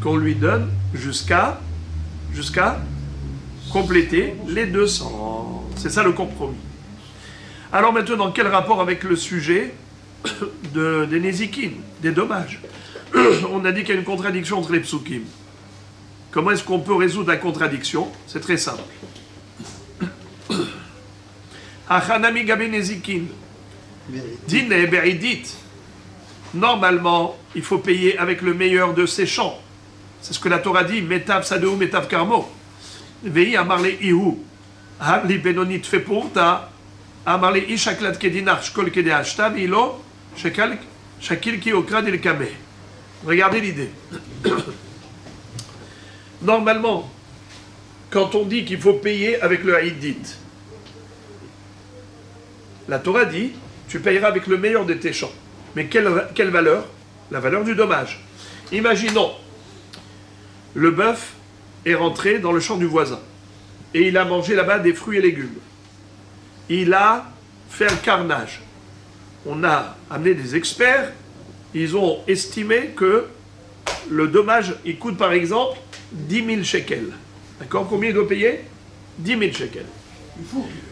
qu'on lui donne jusqu'à compléter les 200. C'est ça le compromis. Alors maintenant, quel rapport avec le sujet des Nézikin, des dommages? On a dit qu'il y a une contradiction entre les psukim. Comment est-ce qu'on peut résoudre la contradiction? C'est très simple. Achanami gabe Nézikin. Dine be'idit. Normalement, il faut payer avec le meilleur de ses champs. C'est ce que la Torah dit, Metav Sadeu, Metav Karmo. Vei amarle Ihu. Habli Benonit fait pourta. Amarle Ishaklat Kedinar, Shkol Kede Ashta, Vilo, Shakil Ki Okra Del Kame. Regardez l'idée. Normalement, quand on dit qu'il faut payer avec le Haïdit, la Torah dit, tu payeras avec le meilleur de tes champs. Mais quelle valeur? La valeur du dommage. Imaginons, le bœuf est rentré dans le champ du voisin et il a mangé là-bas des fruits et légumes. Il a fait un carnage. On a amené des experts, ils ont estimé que le dommage, il coûte par exemple 10 000 shekels. D'accord? Combien il doit payer? 10 000 shekels.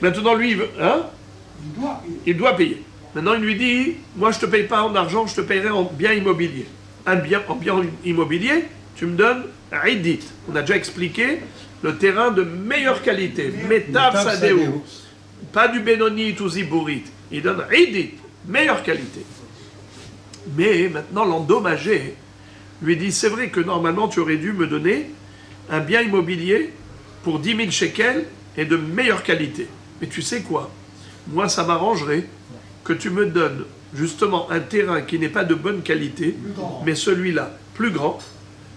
Maintenant, lui, il doit payer. Maintenant, il lui dit, moi, je ne te paye pas en argent, je te payerai en bien immobilier. En bien immobilier, tu me donnes Haïdit. On a déjà expliqué le terrain de meilleure qualité. Metav Sadeu. Pas du Benoni ou Zibourit. Il donne Haïdit, meilleure qualité. Mais maintenant, l'endommagé lui dit, c'est vrai que normalement, tu aurais dû me donner un bien immobilier pour 10 000 shekels et de meilleure qualité. Mais tu sais quoi? Moi, ça m'arrangerait que tu me donnes justement un terrain qui n'est pas de bonne qualité, mais celui-là, plus grand,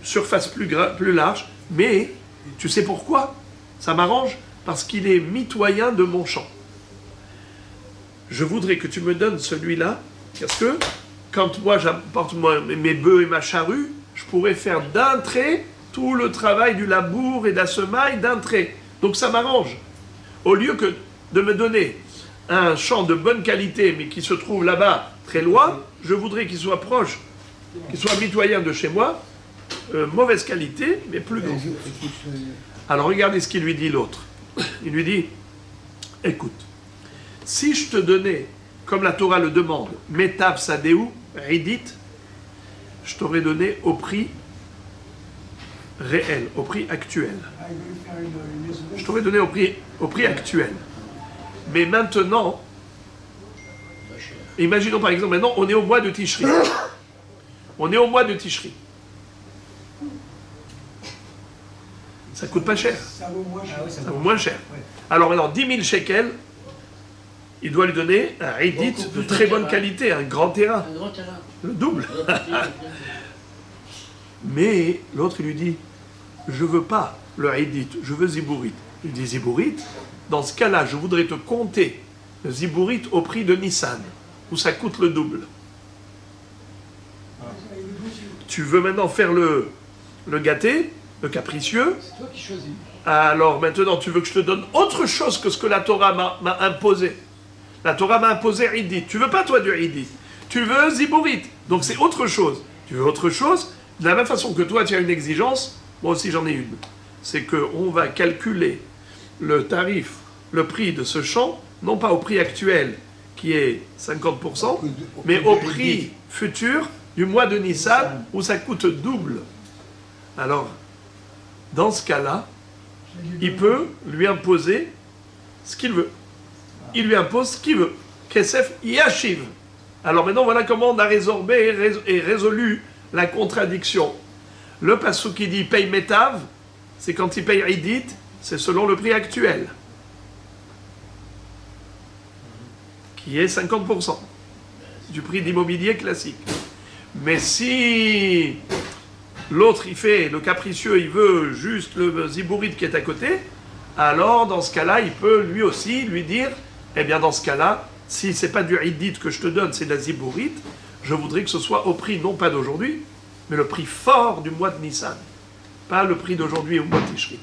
surface plus large, mais tu sais pourquoi? Ça m'arrange parce qu'il est mitoyen de mon champ. Je voudrais que tu me donnes celui-là, parce que quand moi j'apporte mes bœufs et ma charrue, je pourrais faire d'un trait tout le travail du labour et de la semaille d'un trait. Donc ça m'arrange. Au lieu que de me donner un champ de bonne qualité, mais qui se trouve là-bas, très loin, je voudrais qu'il soit proche, qu'il soit mitoyen de chez moi, mauvaise qualité, mais plus grand. Alors regardez ce qu'il lui dit l'autre. Il lui dit, écoute, si je te donnais, comme la Torah le demande, Metav Sadeu, Ridit, je t'aurais donné au prix réel, au prix actuel. Je t'aurais donné au prix actuel. Mais maintenant, imaginons par exemple, maintenant on est au mois de Tishri. On est au mois de Tishri. Ça coûte pas cher. Ça vaut moins cher. Ça vaut moins cher. Alors maintenant, 10 000 shekels, il doit lui donner un Haïdit de très bonne qualité, un grand terrain. Un grand terrain. Le double. Mais l'autre, il lui dit, je veux pas. le Idit, je veux Zibourit. Il dit Zibourit, dans ce cas-là, je voudrais te compter le Zibourit au prix de Nissan, où ça coûte le double. Tu veux maintenant faire le gâté, le capricieux. C'est toi qui choisis. Alors maintenant, tu veux que je te donne autre chose que ce que la Torah m'a imposé. La Torah m'a imposé Idit. Tu veux pas toi du Idit. Tu veux Zibourit. Donc c'est autre chose. Tu veux autre chose. De la même façon que toi, tu as une exigence, moi aussi j'en ai une. C'est qu'on va calculer le tarif, le prix de ce champ, non pas au prix actuel, qui est 50%, mais au prix futur du mois de Nissan, où ça coûte double. Alors, dans ce cas-là, il peut lui imposer ce qu'il veut. Il lui impose ce qu'il veut. Kesef Yashiv. Alors maintenant, voilà comment on a résorbé et résolu la contradiction. Le passou qui dit paye Metav, c'est quand il paye Idit, c'est selon le prix actuel, qui est 50% du prix d'immobilier classique. Mais si l'autre, il fait le capricieux, il veut juste le Zibourit qui est à côté, alors dans ce cas-là, il peut lui aussi lui dire, eh bien dans ce cas-là, si c'est pas du Idit que je te donne, c'est de la Zibourit, je voudrais que ce soit au prix, non pas d'aujourd'hui, mais le prix fort du mois de Nissan, pas le prix d'aujourd'hui au mois de Tishri.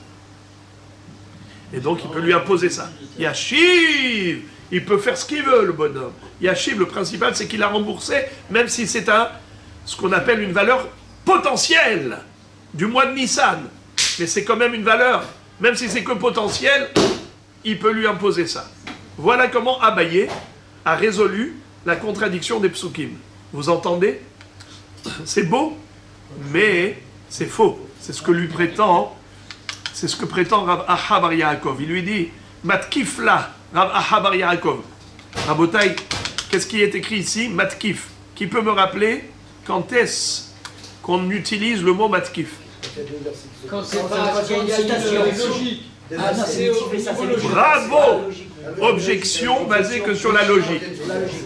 Et donc il peut lui imposer ça. Yashiv, il peut faire ce qu'il veut, le bonhomme. Yashiv, le principal, c'est qu'il a remboursé, même si c'est ce qu'on appelle une valeur potentielle du mois de Nissan. Mais c'est quand même une valeur, même si c'est que potentiel, il peut lui imposer ça. Voilà comment Abaye a résolu la contradiction des psukim. Vous entendez? C'est beau, mais c'est faux. C'est ce que lui prétend, c'est ce que prétend Rav Aha bar Yaakov. Il lui dit, Matkifla, Rav Aha bar Yaakov. Rabotai, qu'est-ce qui est écrit ici? Matkif. Qui peut me rappeler quand est-ce qu'on utilise le mot matkif? Quand c'est pas il y a une citation logique. Ah non, c'est Bravo! Objection basée que sur la logique.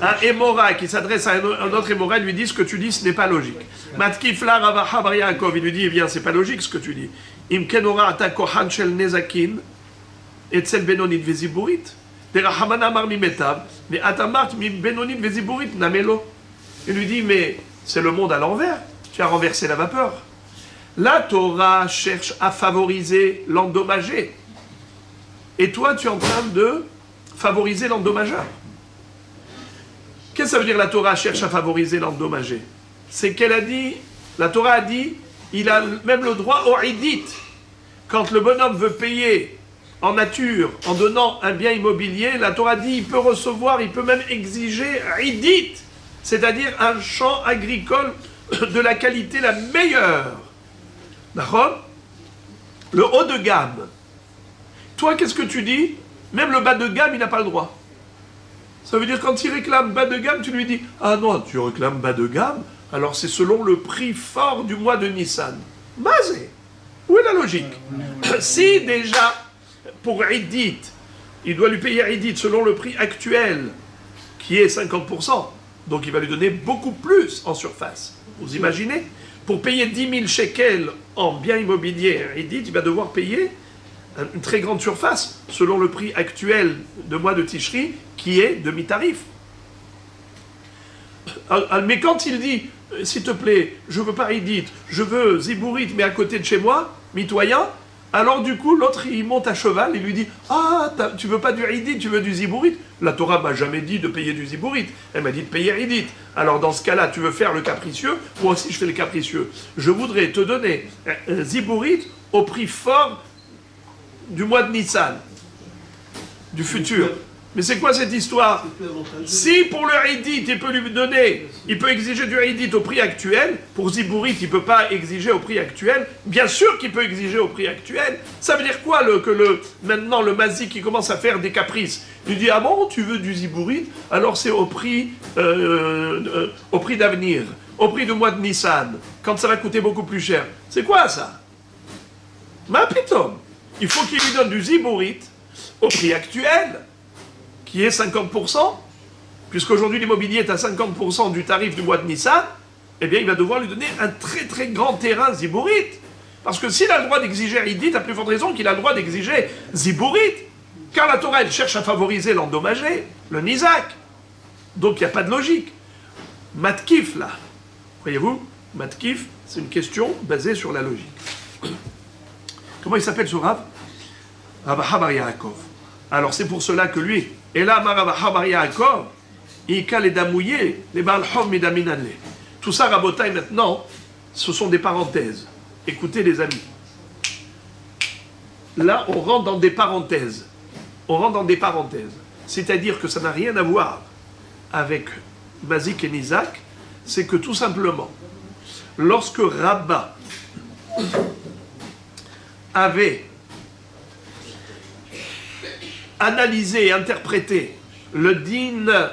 Un Émora qui s'adresse à un autre Émora lui dit ce que tu dis, ce n'est pas logique. Matkifla Rav Aha bar Yaakov, il lui dit, eh bien, c'est pas logique ce que tu dis. Im kenora ata kohan shel nezakin etzel benonit veziburit derahamana mar mimetav mais atamart mi benonit veziburit namelo. Il lui dit, mais c'est le monde à l'envers. Tu as renversé la vapeur. La Torah cherche à favoriser l'endommagé. Et toi, tu es en train de favoriser l'endommageur. Qu'est-ce que ça veut dire la Torah cherche à favoriser l'endommagé? C'est qu'elle a dit, la Torah a dit, il a même le droit au Idit. Quand le bonhomme veut payer en nature, en donnant un bien immobilier, la Torah dit, il peut recevoir, il peut même exiger Idit, c'est-à-dire un champ agricole de la qualité la meilleure. D'accord? Le haut de gamme. Toi, qu'est-ce que tu dis? Même le bas de gamme, il n'a pas le droit. Ça veut dire quand il réclame bas de gamme, tu lui dis, ah non, tu réclames bas de gamme, alors c'est selon le prix fort du mois de Nissan. Basé. Où est la logique? Si déjà, pour Idit, il doit lui payer Idit selon le prix actuel, qui est 50%, donc il va lui donner beaucoup plus en surface. Vous imaginez? Pour payer 10 000 shekels en bien immobilier, Idit, il va devoir payer une très grande surface, selon le prix actuel de mois de Tishri, qui est demi-tarif. Mais quand il dit, s'il te plaît, je veux pas Idit, je veux Zibourit, mais à côté de chez moi, mitoyen, alors du coup, l'autre, il monte à cheval, il lui dit, ah, tu veux pas du Idit, tu veux du Zibourit? La Torah m'a jamais dit de payer du Zibourit, elle m'a dit de payer Idit. Alors dans ce cas-là, tu veux faire le capricieux, moi aussi je fais le capricieux. Je voudrais te donner Zibourit au prix fort du mois de Nissan, du futur. Mais c'est quoi cette histoire? Si pour le Idit, il peut lui donner, il peut exiger du Idit au prix actuel, pour Zibourit, il ne peut pas exiger au prix actuel, bien sûr qu'il peut exiger au prix actuel. Ça veut dire quoi maintenant le Mazik qui commence à faire des caprices? Il dit, ah bon, tu veux du Zibourit? Alors c'est au prix d'avenir, au prix du mois de Nissan, quand ça va coûter beaucoup plus cher. C'est quoi ça? Ma pitom, il faut qu'il lui donne du Zibourit au prix actuel, qui est 50%, puisqu'aujourd'hui l'immobilier est à 50% du tarif du mois de Nissan, eh bien il va devoir lui donner un très très grand terrain Zibourit. Parce que s'il a le droit d'exiger Idit, à plus forte raison qu'il a le droit d'exiger Ziburit. Car la Torah, elle cherche à favoriser l'endommagé, le Nizak. Donc il n'y a pas de logique. Matkif, là, voyez-vous, Matkif, c'est une question basée sur la logique. Comment il s'appelle ce Rav? Rav Habar Yaakov. Alors c'est pour cela que lui, et là, Rav Habar Yaakov, il a les damouillés, les Baal Hov Midaminanle. Tout ça, Rabotai, maintenant, ce sont des parenthèses. Écoutez, les amis. Là, on rentre dans des parenthèses. On rentre dans des parenthèses. C'est-à-dire que ça n'a rien à voir avec Mazik et Nizak. C'est que tout simplement, lorsque Rabba avait analysé et interprété le din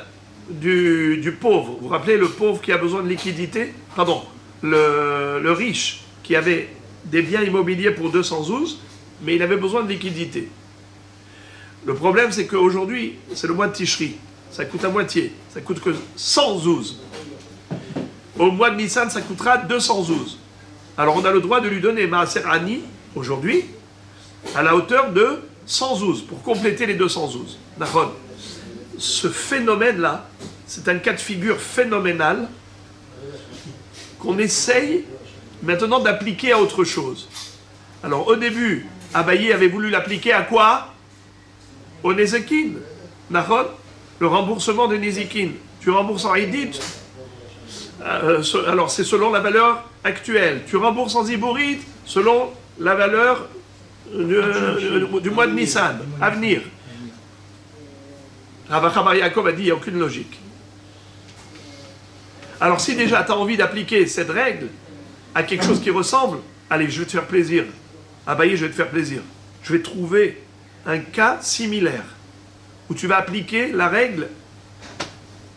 du pauvre, vous vous rappelez le pauvre qui a besoin de liquidité, pardon, le riche qui avait des biens immobiliers pour 212, mais il avait besoin de liquidité. Le problème, c'est qu'aujourd'hui, c'est le mois de Tishri, ça coûte à moitié, ça coûte que 112. Au mois de Nissan, ça coûtera 212. Alors on a le droit de lui donner Maaser Ani, aujourd'hui, à la hauteur de 112, pour compléter les 212. D'accord. Ce phénomène-là, c'est un cas de figure phénoménal qu'on essaye maintenant d'appliquer à autre chose. Alors au début, Abaye avait voulu l'appliquer à quoi? Au Nezekin. D'accord. Le remboursement des Nezekin. Tu rembourses en Idit. Alors c'est selon la valeur actuelle. Tu rembourses en Ziburit selon la valeur du mois de Nissan, à venir. Rav Chabar Yaakov a dit, il n'y a aucune logique. Alors si déjà tu as envie d'appliquer cette règle à quelque chose qui ressemble, allez, je vais te faire plaisir. Abaye, je vais te faire plaisir. Je vais trouver un cas similaire où tu vas appliquer la règle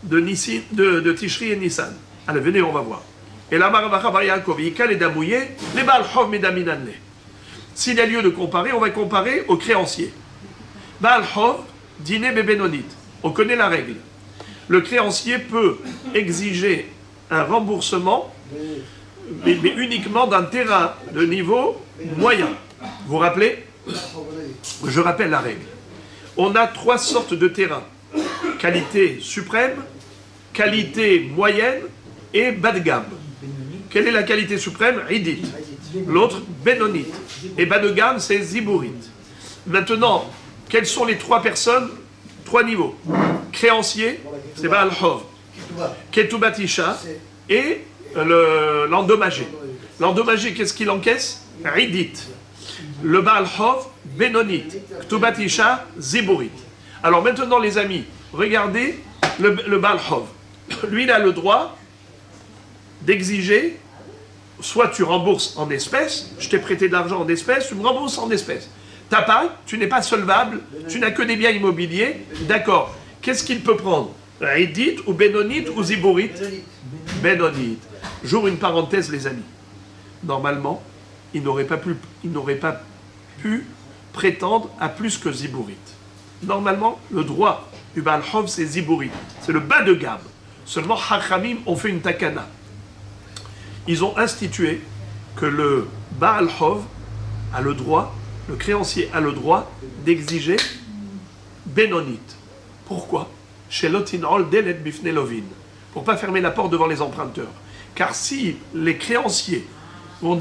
de Tishri et Nissan. Allez, venez, on va voir. Et là, Rav Chabar Yaakov, Yikal et Damouye, les Baal Hov Medaminanle. S'il y a lieu de comparer, on va comparer aux créanciers. Baal Hov, Dîner Bebenonit. On connaît la règle. Le créancier peut exiger un remboursement, mais uniquement d'un terrain de niveau moyen. Vous vous rappelez? Je rappelle la règle. On a 3 sortes de terrains. Qualité suprême, qualité moyenne et bas de gamme. Quelle est la qualité suprême? Idit. L'autre, Benonit. Et bas de gamme, c'est Ziburit. Maintenant, quelles sont les 3 personnes? 3 niveaux. Créancier, c'est Baal Hov. Ketoubat Isha et l'endommagé. L'endommagé, qu'est-ce qu'il encaisse? Idit. Le Baal Hov, Benonit. Ketoubat Isha, Ziburit. Alors maintenant, les amis, regardez le Baal Hov. Lui, il a le droit d'exiger, soit tu rembourses en espèces, je t'ai prêté de l'argent en espèces, tu me rembourses en espèces. T'as pas, tu n'es pas solvable, tu n'as que des biens immobiliers, d'accord. Qu'est-ce qu'il peut prendre? Idit ou Benonit ou Ziburit? Benonit. J'ouvre une parenthèse, les amis. Normalement, il n'aurait pas pu prétendre à plus que Ziburit. Normalement, le droit du Baal Hov, c'est Ziburit. C'est le bas de gamme. Seulement, Hachamim ont fait une takana. Ils ont institué que le Baal Hov a le droit, le créancier a le droit d'exiger Benonit. Pourquoi? Chez Lotinol Delet Bifne Lovin. Pour ne pas fermer la porte devant les emprunteurs. Car si les créanciers vont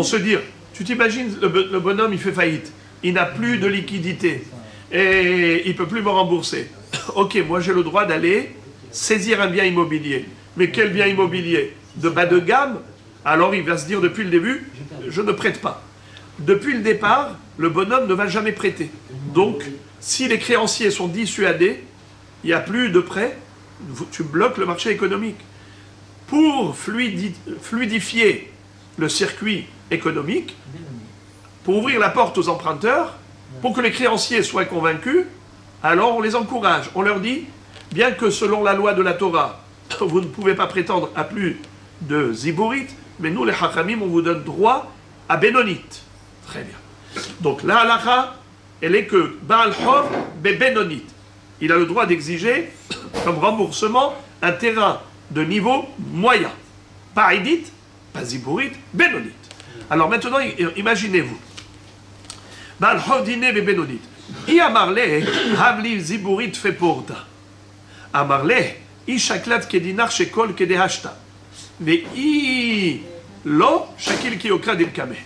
se dire, tu t'imagines, le bonhomme il fait faillite, il n'a plus de liquidité et il ne peut plus me rembourser. Ok, moi j'ai le droit d'aller saisir un bien immobilier. Mais quel bien immobilier? De bas de gamme? Alors il va se dire depuis le début, je ne prête pas. Depuis le départ, le bonhomme ne va jamais prêter. Donc, si les créanciers sont dissuadés, il n'y a plus de prêt, tu bloques le marché économique. Pour fluidifier le circuit économique, pour ouvrir la porte aux emprunteurs, pour que les créanciers soient convaincus, alors on les encourage. On leur dit, bien que selon la loi de la Torah, vous ne pouvez pas prétendre à plus de Ziburit, mais nous, les Hachamim, on vous donne droit à Benonit. Très bien. Donc la halakha, elle est que Baal Hov be Benonit. Il a le droit d'exiger, comme remboursement, un terrain de niveau moyen. Pas Idit, pas Ziburit, Benonit. Alors maintenant, imaginez-vous. Bal Hodine Bebenodit. I amarle, Havli Ziburit Feporta. Amarle, I Shaklat Kedinar Shekol Kedehashta. Mais I Lo Shakil Kiokra Delkame.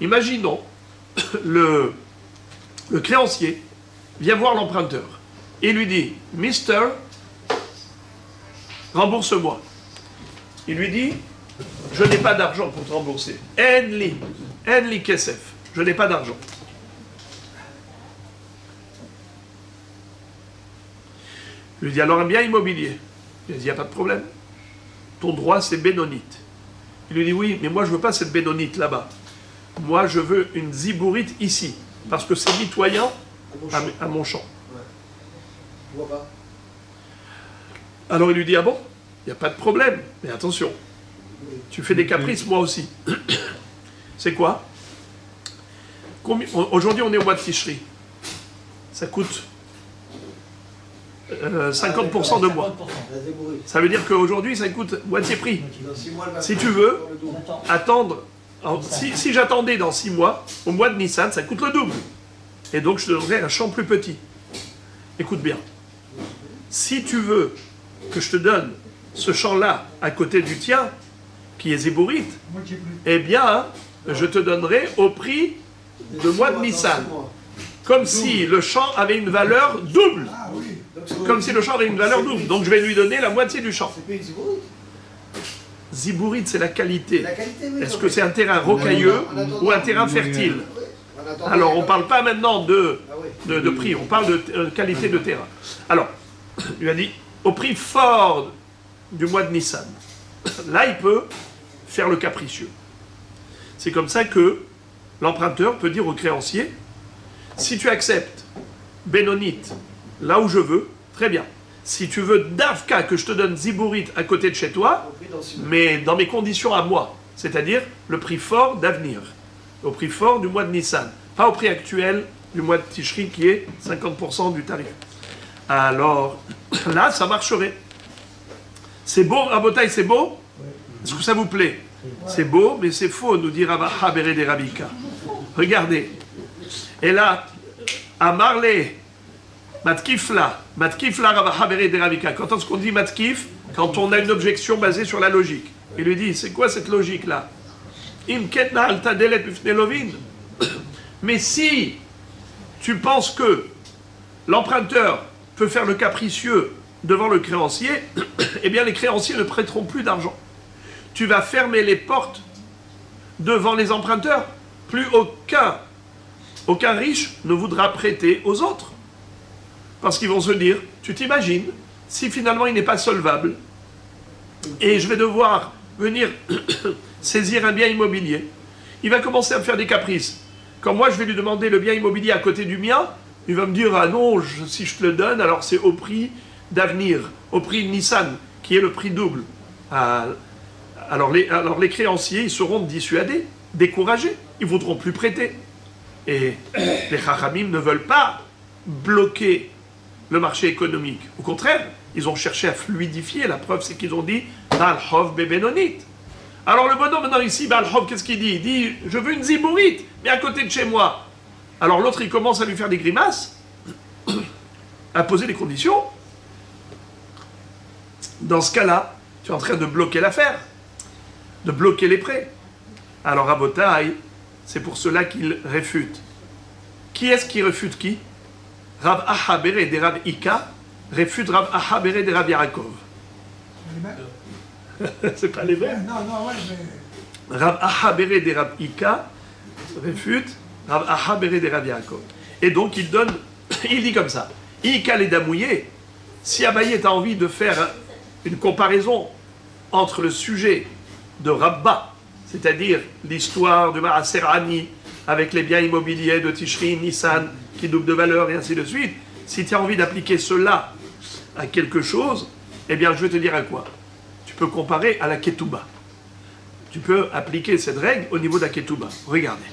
Imaginons le créancier vient voir l'emprunteur et lui dit Mister, rembourse-moi. Il lui dit je n'ai pas d'argent pour te rembourser. Enli Kesef, je n'ai pas d'argent. Il lui dit alors un bien immobilier. Il dit il n'y a pas de problème. Ton droit c'est bénonite. Il lui dit oui, mais moi je ne veux pas cette bénonite là-bas. Moi je veux une zibourite ici, parce que c'est mitoyen à mon champ. Ouais. Je vois pas. Alors il lui dit ah bon, il n'y a pas de problème, mais attention, tu fais des caprices, moi aussi. C'est quoi? Aujourd'hui on est au mois de Tishri. Ça coûte 50% de mois. La zébourite. Ça veut dire qu'aujourd'hui ça coûte moitié prix. Dans 6 mois, elle va Si faire tu veux le double. attendre, si j'attendais dans 6 mois, au mois de Nissan, ça coûte le double. Et donc je te donnerai un champ plus petit. Écoute bien. Si tu veux que je te donne ce champ-là à côté du tien, qui est zébourite, Moitié plus. eh bien, je te donnerai au prix de mois de Dans Nissan. 6 mois. Comme si le champ avait une valeur double. Ah oui. Donc, c'est Comme si le champ avait une valeur double. Donc je vais lui donner la moitié du champ. C'est pas une zébourite. Zibourite, c'est la qualité. La qualité, oui. Est-ce que c'est un terrain rocailleux ou un terrain fertile? Oui. En attendant, Alors, on ne parle pas maintenant de Ah oui. de prix, on parle de qualité de terrain. Alors, il a dit, au prix fort du mois de Nissan, là, il peut faire le capricieux. C'est comme ça que l'emprunteur peut dire au créancier, si tu acceptes Bénonite là où je veux, très bien. Si tu veux Davka, que je te donne Zibourite à côté de chez toi, Au prix dans 6 mois. mais dans mes conditions à moi, c'est-à-dire le prix fort d'avenir, au prix fort du mois de Nissan, pas au prix actuel du mois de Tishri qui est 50% du tarif. Alors là, ça marcherait. C'est beau, Rabotai, c'est beau? Est-ce que ça vous plaît? C'est beau, mais c'est faux, nous dit Ravaha Bere de Rabika. Regardez. Et là, à Marley, Matkifla Ravaha Bere de Rabika. Quand est-ce qu'on dit Matkif? Quand on a une objection basée sur la logique. Il lui dit, c'est quoi cette logique-là? Mais si tu penses que l'emprunteur peut faire le capricieux devant le créancier, eh bien les créanciers ne prêteront plus d'argent. Tu vas fermer les portes devant les emprunteurs. Plus aucun riche ne voudra prêter aux autres. Parce qu'ils vont se dire, tu t'imagines, si finalement il n'est pas solvable, et je vais devoir venir saisir un bien immobilier, il va commencer à me faire des caprices. Quand moi je vais lui demander le bien immobilier à côté du mien, il va me dire, ah non, si je te le donne, alors c'est au prix d'avenir, au prix de Nissan, qui est le prix double. Alors les créanciers, ils seront dissuadés, découragés, ils ne voudront plus prêter. Et les Chachamim ne veulent pas bloquer le marché économique. Au contraire, ils ont cherché à fluidifier. La preuve, c'est qu'ils ont dit Baal Hov Bebenonit. Alors le bonhomme maintenant ici, Baal Hov, qu'est-ce qu'il dit? Il dit, je veux une zibourite, mais à côté de chez moi. Alors l'autre, il commence à lui faire des grimaces, à poser des conditions. Dans ce cas-là, tu es en train de bloquer l'affaire, de bloquer les prêts. Alors Rabotai, c'est pour cela qu'il réfute. Qui est-ce qui réfute qui? Rav Ahabere de Rav Ika réfute Rav Ahabere de Rav Yaakov. C'est pas les mêmes. Non, non, ouais, mais. Rav Ahabere de Rav Ika réfute Rav Ahabere de Rav Yaakov. Et donc il donne, il dit comme ça. Ika les damouillés. Si Abaye a envie de faire une comparaison entre le sujet de Rabba, c'est-à-dire l'histoire de Maaser Ani avec les biens immobiliers de Tishri, Nissan, qui doublent de valeur et ainsi de suite, si tu as envie d'appliquer cela à quelque chose, eh bien je vais te dire à quoi. Tu peux comparer à la Ketouba. Tu peux appliquer cette règle au niveau de la Ketouba. Regardez.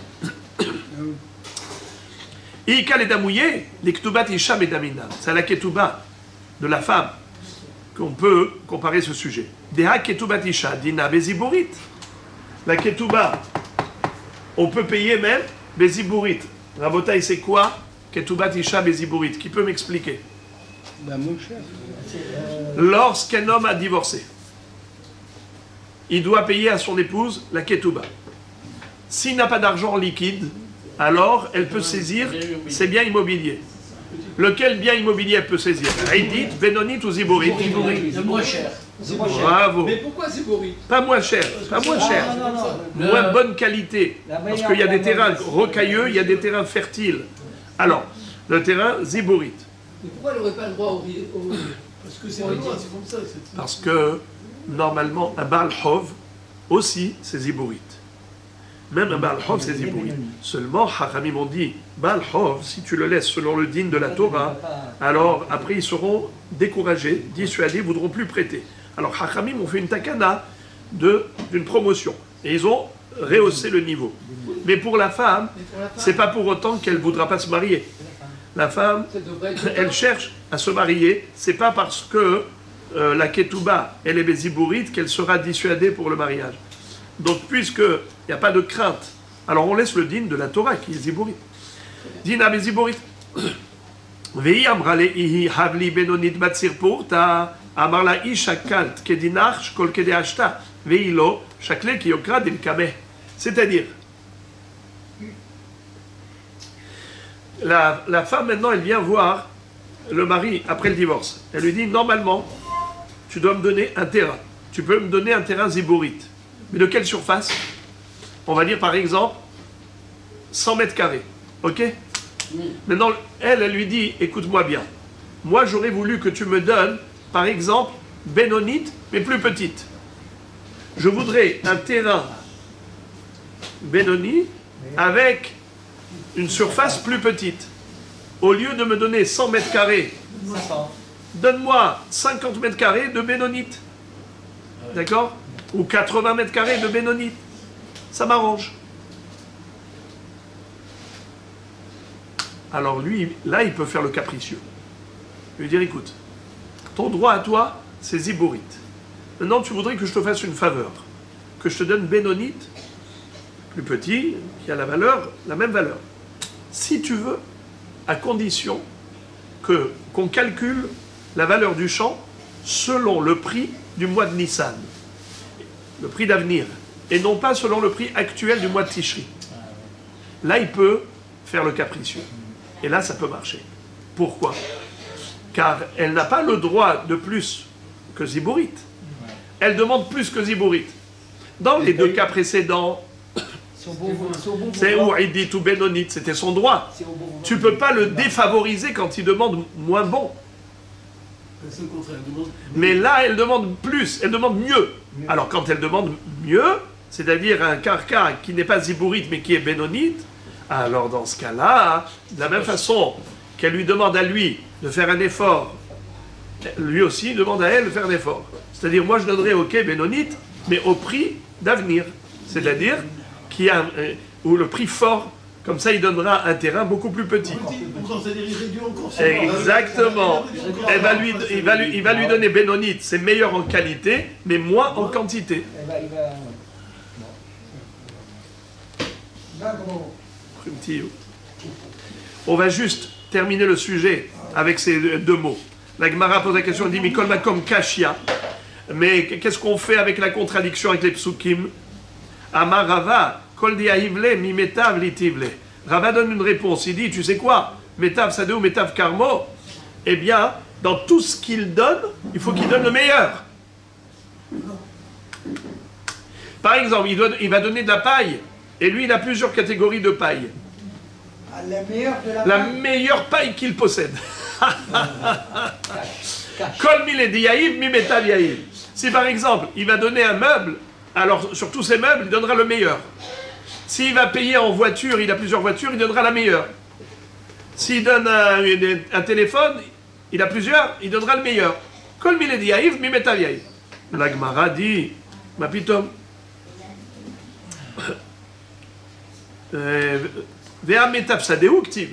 Ika les damouillés, les Ketoubat Isham et Damina. C'est à la Ketouba de la femme qu'on peut comparer ce sujet. Deha Ketoubat Isha, Dina Beziborit. La Ketouba On peut payer même Bézibourit. Rabotaï, c'est quoi Ketoubat Isha Bézibourit. Qui peut m'expliquer? Mon cher. Lorsqu'un homme a divorcé, il doit payer à son épouse la Ketouba. S'il n'a pas d'argent liquide, alors elle peut saisir ses biens immobiliers. Lequel bien immobilier elle peut saisir? Aïdit, Benonit ou Zibourit? Le moins cher. Bravo. Mais pourquoi Zibourit? Pas moins cher, pas moins cher. Moins bonne qualité. Parce qu'il y a des terrains rocailleux, il y a des terrains fertiles. Alors, le terrain Zibourit. Mais pourquoi elle n'aurait pas le droit au... Parce que c'est comme ça. Parce que, normalement, un Baal Hov, aussi, c'est Zibourit. Même un Baal Hov, c'est Zibourit. Seulement, Hachamim ont dit, Baal Hov, si tu le laisses selon le din de la Torah, alors après ils seront découragés, dissuadés, ils ne voudront plus prêter. Alors Hachamim ont fait une takana d'une promotion. Et ils ont rehaussé le niveau. Mais pour la femme, c'est pas pour autant qu'elle ne voudra pas se marier. La femme, elle cherche à se marier, c'est pas parce que la ketouba, elle est bézibourite qu'elle sera dissuadée pour le mariage. Donc, puisqu'il n'y a pas de crainte, alors on laisse le din de la Torah qui est zibourite. Din à bézibourite. Vei amrale ihi havli benonit batsir pourta, amarla isha kalt kedinach kol kede ashta, veilo shakle ki yokra del kameh. C'est-à-dire, la femme maintenant, elle vient voir le mari après le divorce. Elle lui dit, normalement, tu dois me donner un terrain. Tu peux me donner un terrain zibourite. Mais de quelle surface? On va dire par exemple 100 mètres carrés. Ok? Maintenant, elle lui dit, écoute-moi bien. Moi, j'aurais voulu que tu me donnes, par exemple, Bénonite, mais plus petite. Je voudrais un terrain Bénoni avec une surface plus petite. Au lieu de me donner 100 mètres carrés, donne-moi 50 mètres carrés de Bénonite. D'accord? Ou 80 mètres carrés de Bénonite. Ça m'arrange. Alors lui, là, il peut faire le capricieux. Il lui dire, écoute, ton droit à toi, c'est Zibourite. Maintenant, tu voudrais que je te fasse une faveur. Que je te donne Bénonite, plus petit, qui a la même valeur. Si tu veux, à condition qu'on calcule la valeur du champ selon le prix du mois de Nissan. Le prix d'avenir. Et non pas selon le prix actuel du mois de Tishri. Là, il peut faire le capricieux. Et là, ça peut marcher. Pourquoi? Car elle n'a pas le droit de plus que Zibourite. Elle demande plus que Zibourite. Dans les deux cas précédents, c'est Ouidit ou Bénonite, c'était son droit. Tu ne peux pas le défavoriser quand il demande moins bon. Mais là, elle demande plus, elle demande mieux. Alors quand elle demande mieux, c'est-à-dire un karka qui n'est pas Zibourite mais qui est Bénonite, alors dans ce cas-là, de la même façon qu'elle lui demande à lui de faire un effort, lui aussi demande à elle de faire un effort. C'est-à-dire, moi je donnerai au quai Bénonite, mais au prix d'avenir. C'est-à-dire, où le prix fort, comme ça il donnera un terrain beaucoup plus petit. Exactement. Il va lui donner Bénonite, c'est meilleur en qualité, mais moins en quantité. On va juste terminer le sujet avec ces deux mots. La Gemara pose la question, elle dit Mikol Makom Kashia. Mais qu'est-ce qu'on fait avec la contradiction avec les psukim? Amar Rava, Kol diahivle mi metav litivle. Rava donne une réponse. Il dit, tu sais quoi? Metav Sadeh ou Metav Karmo? Eh bien, dans tout ce qu'il donne, il faut qu'il donne le meilleur. Par exemple, il va donner de la paille. Et lui, il a plusieurs catégories de paille. La meilleure paille qu'il possède. Kol mile diahiv mi metav yahiv. Si par exemple, il va donner un meuble, alors sur tous ces meubles, il donnera le meilleur. S'il va payer en voiture, il a plusieurs voitures, il donnera la meilleure. S'il donne un téléphone, il a plusieurs, il donnera le meilleur. Kol mile diahiv mi metav yahiv. La Gemara dit, ma pitom. Vea metav sadeh ou ktiv.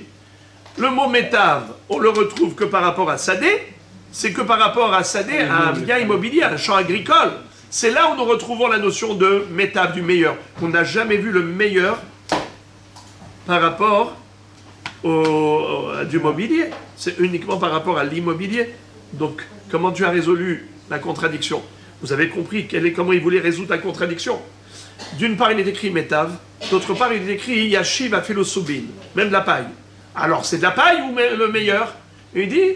Le mot metav, on le retrouve que par rapport à sadeh, c'est que par rapport à sadeh, à un bien immobilier, à un champ agricole. C'est là où nous retrouvons la notion de metav, du meilleur. On n'a jamais vu le meilleur par rapport à du mobilier. C'est uniquement par rapport à l'immobilier. Donc, comment tu as résolu la contradiction? Vous avez compris comment il voulait résoudre la contradiction. D'une part, il est écrit métave. D'autre part, il est écrit yashiv afilosoubin, même de la paille. Alors, c'est de la paille ou le meilleur? Et il dit,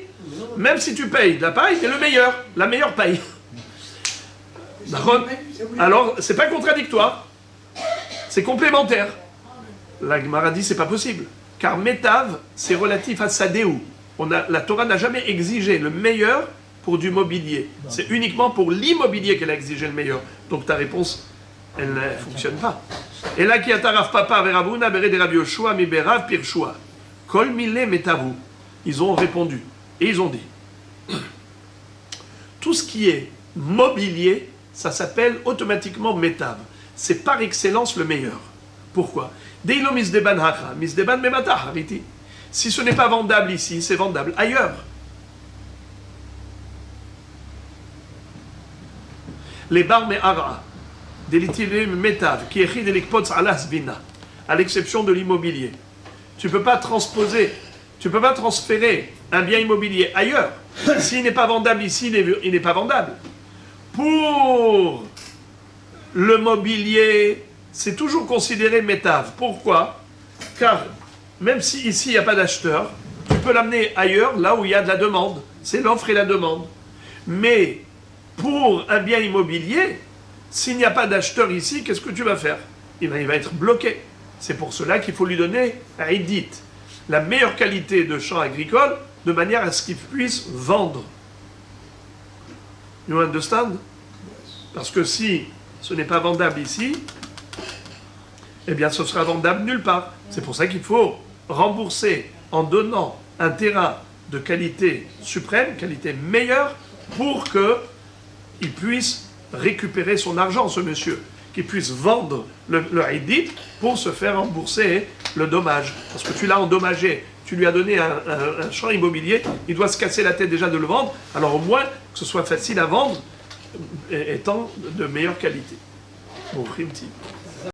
même si tu payes de la paille, c'est le meilleur, la meilleure paille. Alors, c'est pas contradictoire, c'est complémentaire. La Gemara dit, c'est pas possible. Car métave, c'est relatif à sadéou. La Torah n'a jamais exigé le meilleur pour du mobilier. C'est uniquement pour l'immobilier qu'elle a exigé le meilleur. Donc ta réponse, elle ne fonctionne pas. Et là, qui a taraf papa veravuna bere de Rabbi Yoshua mi berav pirshua. Kol mile metavu. Ils ont répondu. Et ils ont dit, tout ce qui est mobilier, ça s'appelle automatiquement métave. C'est par excellence le meilleur. Pourquoi? Deilo misdeban hacha, misdeban memata hariti. Si ce n'est pas vendable ici, c'est vendable ailleurs. Les bar me'ara, delitivim metav, qui écrit delikpots alas bina, à l'exception de l'immobilier. Tu ne peux pas transposer, tu ne peux pas transférer un bien immobilier ailleurs. S'il n'est pas vendable ici, il n'est pas vendable. Pour le mobilier, c'est toujours considéré métave. Pourquoi? Car même si ici il n'y a pas d'acheteur, tu peux l'amener ailleurs, là où il y a de la demande. C'est l'offre et la demande. Mais pour un bien immobilier, s'il n'y a pas d'acheteur ici, qu'est-ce que tu vas faire? Il va être bloqué. C'est pour cela qu'il faut lui donner un idit, la meilleure qualité de champ agricole, de manière à ce qu'il puisse vendre. You understand? Parce que si ce n'est pas vendable ici, eh bien ce sera vendable nulle part. C'est pour ça qu'il faut rembourser en donnant un terrain de qualité suprême, qualité meilleure, pour qu'il puisse récupérer son argent, ce monsieur, qu'il puisse vendre le haïdit pour se faire rembourser le dommage. Parce que tu l'as endommagé, tu lui as donné un champ immobilier, il doit se casser la tête déjà de le vendre, alors au moins que ce soit facile à vendre, étant de meilleure qualité. Bon, prime-type.